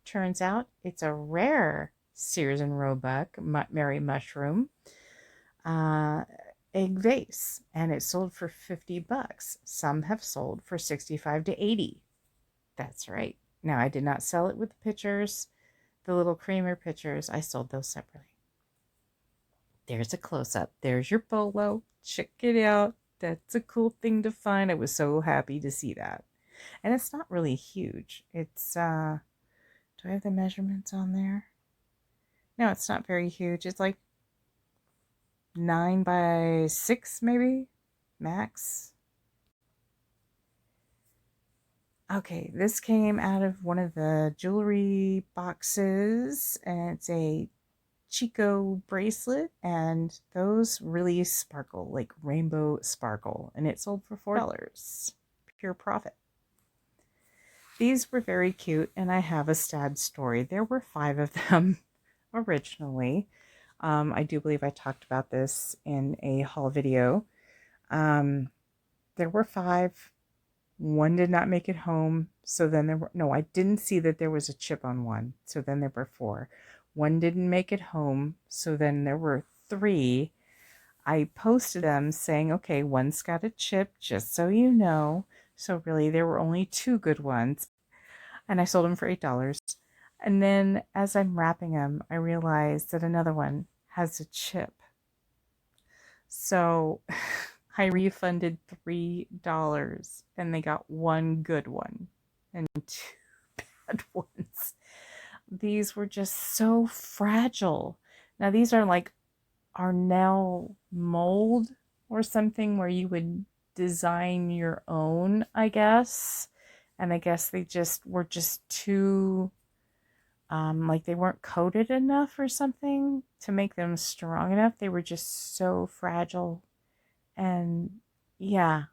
Turns out it's a rare Sears and Roebuck Merry Mushroom egg vase, and it sold for $50. Some have sold for $65 to $80. That's right. Now, I did not sell it with the pictures, the little creamer pictures. I sold those separately. There's a close-up. There's your bolo. Check it out. That's a cool thing to find. I was so happy to see that. And it's not really huge. It's Do I have the measurements on there? No, it's not very huge. It's like 9 by 6 maybe, max. Okay, this came out of one of the jewelry boxes, and it's a Chico bracelet, and those really sparkle, like rainbow sparkle, and it sold for $4. Pure profit. These were very cute, and I have a sad story. There were 5 of them originally. I do believe I talked about this in a haul video. There were 5. One did not make it home, so then there were, no, I didn't see that there was a chip on one, so then there were 4. One didn't make it home, so then there were 3. I posted them saying, okay, one's got a chip, just so you know. So really, there were only 2 good ones, and I sold them for $8. And then as I'm wrapping them, I realized that another one has a chip. So I refunded $3 and they got 1 good one and 2 bad ones. These were just so fragile. Now these are like Arnell mold or something where you would design your own, I guess. And I guess they just were just too like they weren't coated enough or something to make them strong enough. They were just so fragile. And yeah,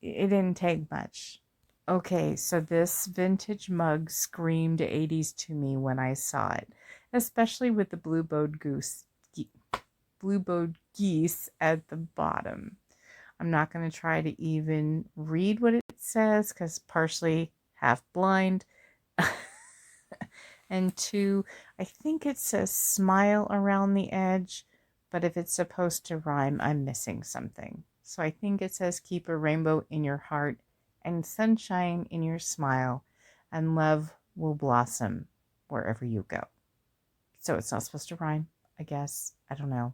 it didn't take much. Okay, so this vintage mug screamed 80s to me when I saw it, especially with the blue-bowed geese at the bottom. I'm not going to try to even read what it says because partially half blind. And 2, I think it says smile around the edge, but if it's supposed to rhyme, I'm missing something. So I think it says keep a rainbow in your heart and sunshine in your smile, and love will blossom wherever you go. So it's not supposed to rhyme, I guess. I don't know.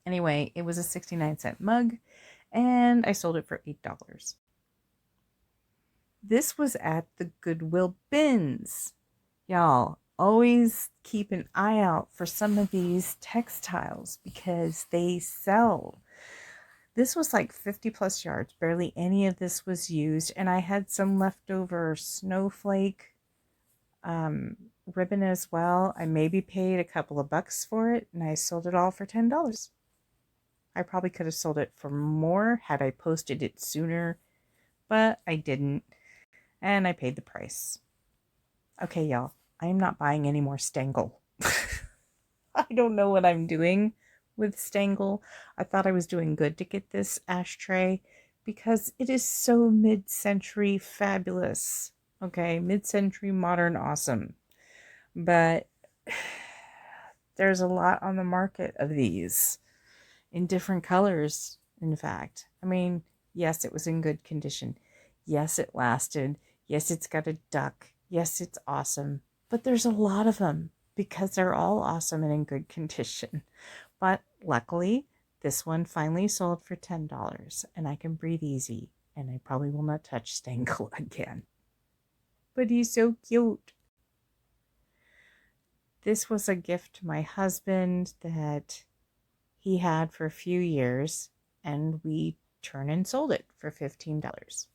Anyway, it was a 69-cent mug, and I sold it for $8. This was at the Goodwill bins. Y'all, always keep an eye out for some of these textiles because they sell. This was like 50 plus yards. Barely any of this was used. And I had some leftover snowflake ribbon as well. I maybe paid a couple of bucks for it, and I sold it all for $10. I probably could have sold it for more had I posted it sooner, but I didn't. And I paid the price. Okay, y'all, I'm not buying any more Stangle. I don't know what I'm doing with Stangle. I thought I was doing good to get this ashtray because it is so mid-century fabulous. Okay, mid-century modern awesome. But there's a lot on the market of these in different colors, in fact. I mean, yes, it was in good condition. Yes, it lasted. Yes, it's got a duck. Yes, it's awesome. But there's a lot of them because they're all awesome and in good condition. But luckily, this one finally sold for $10 and I can breathe easy, and I probably will not touch Stangle again. But he's so cute. This was a gift to my husband that he had for a few years, and we turned and sold it for $15.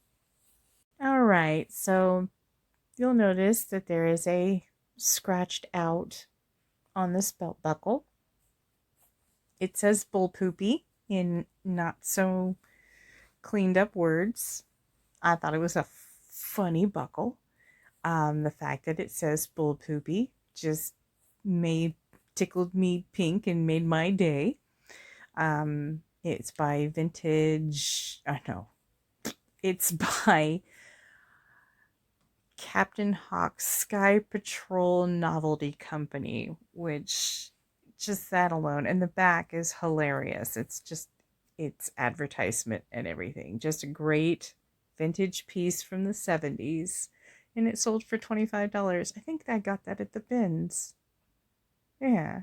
All right, so you'll notice that there is a scratched out on this belt buckle. It says bull poopy in not so cleaned up words. I thought it was a funny buckle. The fact that it says bull poopy just tickled me pink and made my day. It's by Vintage, it's by Captain Hawk's Sky Patrol Novelty Company, which just that alone, and the back is hilarious. It's advertisement and everything. Just a great vintage piece from the 70s, and it sold for $25. I think I got that at the bins. Yeah.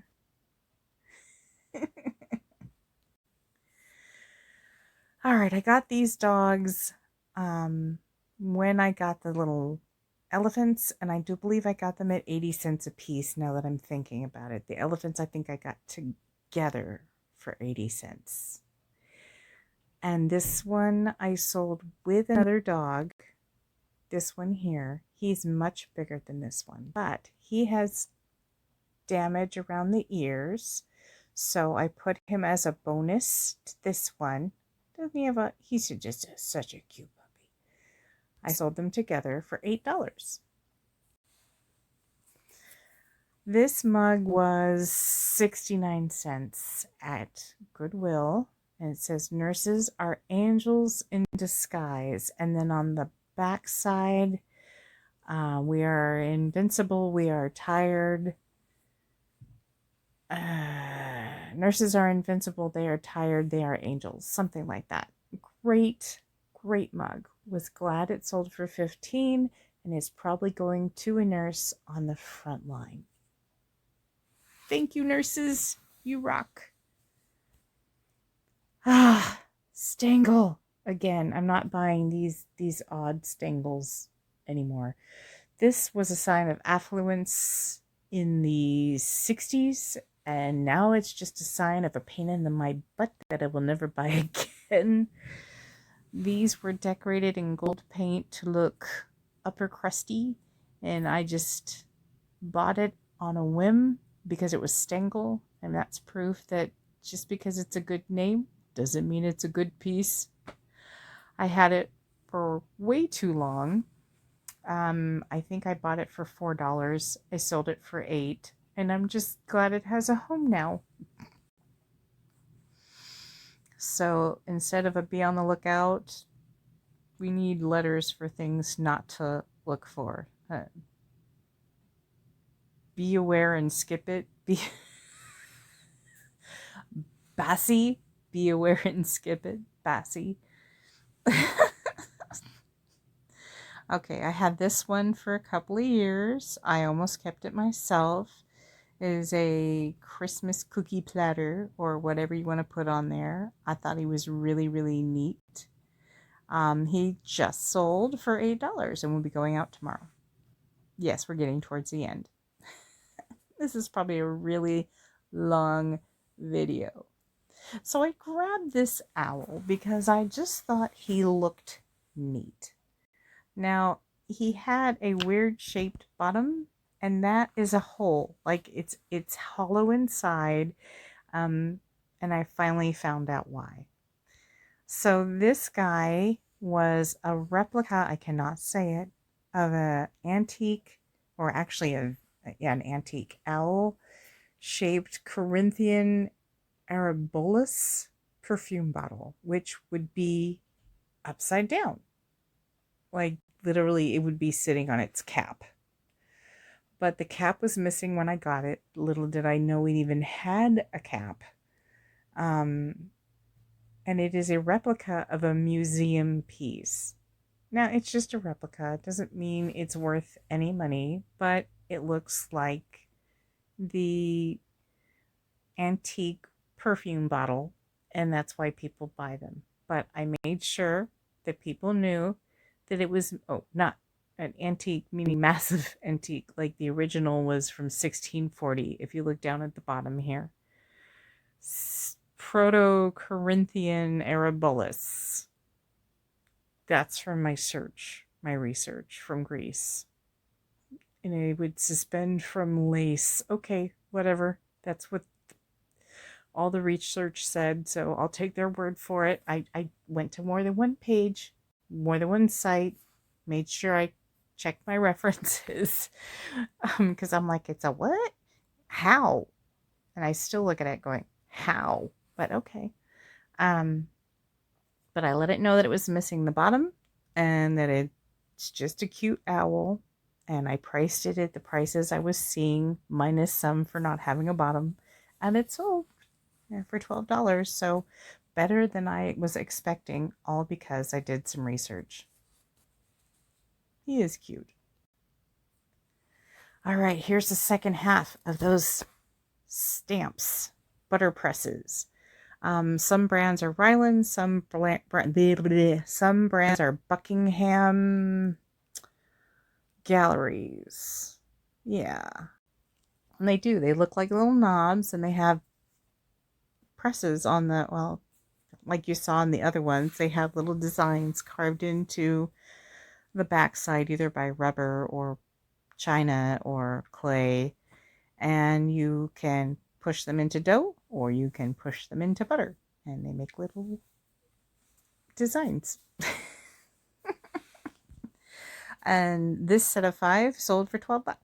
All right, I got these dogs when I got the little elephants, and I do believe I got them at 80 cents a piece now that I'm thinking about it. The elephants I think I got together for 80 cents. And this one I sold with another dog. This one here, he's much bigger than this one, but he has damage around the ears. So I put him as a bonus to this one. Doesn't he have a, he's just such a cute puppy. I sold them together for $8. This mug was 69 cents at Goodwill. And it says, nurses are angels in disguise. And then on the back side, we are invincible, we are tired. Nurses are invincible, they are tired, they are angels. Something like that. Great, great mug. Was glad it sold for 15 and is probably going to a nurse on the front line. Thank you, nurses. You rock. Stangle. Again, I'm not buying these odd stangles anymore. This was a sign of affluence in the 60s, and now it's just a sign of a pain in my butt that I will never buy again. These were decorated in gold paint to look upper crusty, and I just bought it on a whim because it was Stengel, and that's proof that just because it's a good name doesn't mean it's a good piece. I had it for way too long. I think I bought it for $4. I sold it for $8, and I'm just glad it has a home now. So instead of a be on the lookout, we need letters for things not to look for. Be aware and skip it. Bassy, be aware and skip it. Bassy. Okay, I had this one for a couple of years. I almost kept it myself. It is a Christmas cookie platter, or whatever you want to put on there. I thought he was really, really neat. He just sold for $8 and will be going out tomorrow. Yes, we're getting towards the end. This is probably a really long video. So I grabbed this owl because I just thought he looked neat. Now, he had a weird shaped bottom, and that is a hole. Like it's hollow inside. And I finally found out why. So this guy was a replica, I cannot say it, of an antique, or actually an antique owl shaped Corinthian Arabolus perfume bottle, which would be upside down. Like literally it would be sitting on its cap. But the cap was missing when I got it. Little did I know it even had a cap. And it is a replica of a museum piece. Now, it's just a replica. It doesn't mean it's worth any money, but it looks like the antique perfume bottle, and that's why people buy them. But I made sure that people knew that it was, not an antique, meaning massive antique, like the original was from 1640, if you look down at the bottom here. Proto-Corinthian Arabolus. That's from my research from Greece. And it would suspend from lace. Okay, whatever. That's what all the research said, so I'll take their word for it. I went to more than one page, more than one site, made sure I checked my references, because I'm like, it's a what? How? And I still look at it going, how? But okay. But I let it know that it was missing the bottom and that it's just a cute owl. And I priced it at the prices I was seeing, minus some for not having a bottom. And it sold for $12. So better than I was expecting, all because I did some research. He is cute. All right, here's the second half of those stamps, butter presses. Some brands are Ryland, some brands are Buckingham galleries. Yeah. And they do. They look like little knobs, and they have presses on the, well, like you saw in the other ones, they have little designs carved into the backside, either by rubber or china or clay. And you can push them into dough, or you can push them into butter, and they make little designs. And this set of 5 sold for $12.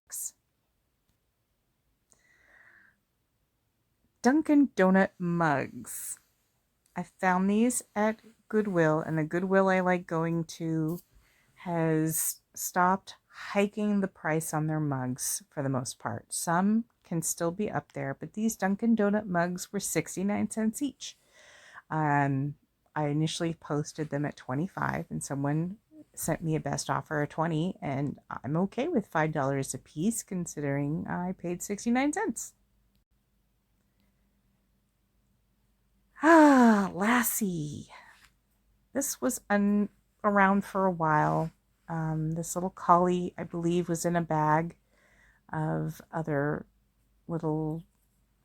Dunkin' Donut mugs. I found these at Goodwill, and the Goodwill I like going to has stopped hiking the price on their mugs for the most part. Some can still be up there, but these Dunkin' Donut mugs were 69 cents each. I initially posted them at 25, and someone sent me a best offer of 20, and I'm okay with $5 a piece considering I paid 69 cents. Lassie. This was around for a while. This little collie, I believe, was in a bag of other little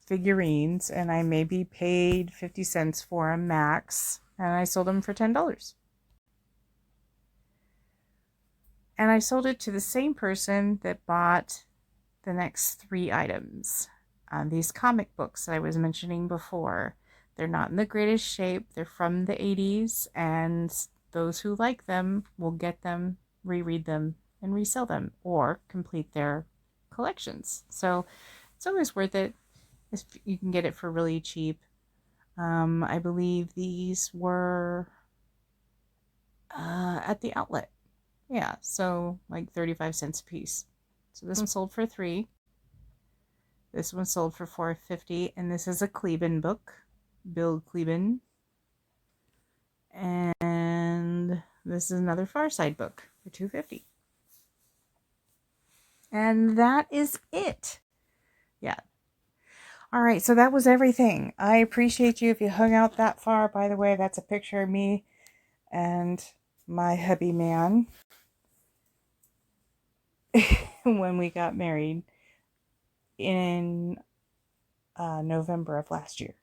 figurines, and I maybe paid 50 cents for them max, and I sold them for $10. And I sold it to the same person that bought the next 3 items. These comic books that I was mentioning before. They're not in the greatest shape. They're from the 80s, and those who like them will get them, reread them, and resell them, or complete their collections. So it's always worth it if you can get it for really cheap. I believe these were at the outlet. Yeah, so like 35 cents a piece. So this one sold for $3. This one sold for $4.50, and this is a Kleben book, Bill Kleben. And this is another Far Side book for $2.50. And that is it. Yeah. All right, so that was everything. I appreciate you if you hung out that far. By the way, that's a picture of me and my hubby man when we got married in November of last year.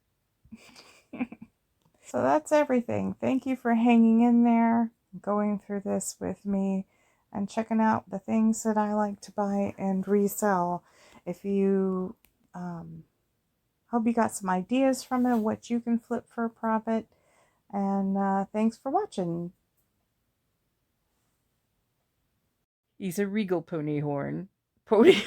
So that's everything. Thank you for hanging in there, going through this with me, and checking out the things that I like to buy and resell. If you hope you got some ideas from it, what you can flip for a profit. And thanks for watching. He's a regal pony horn. Pony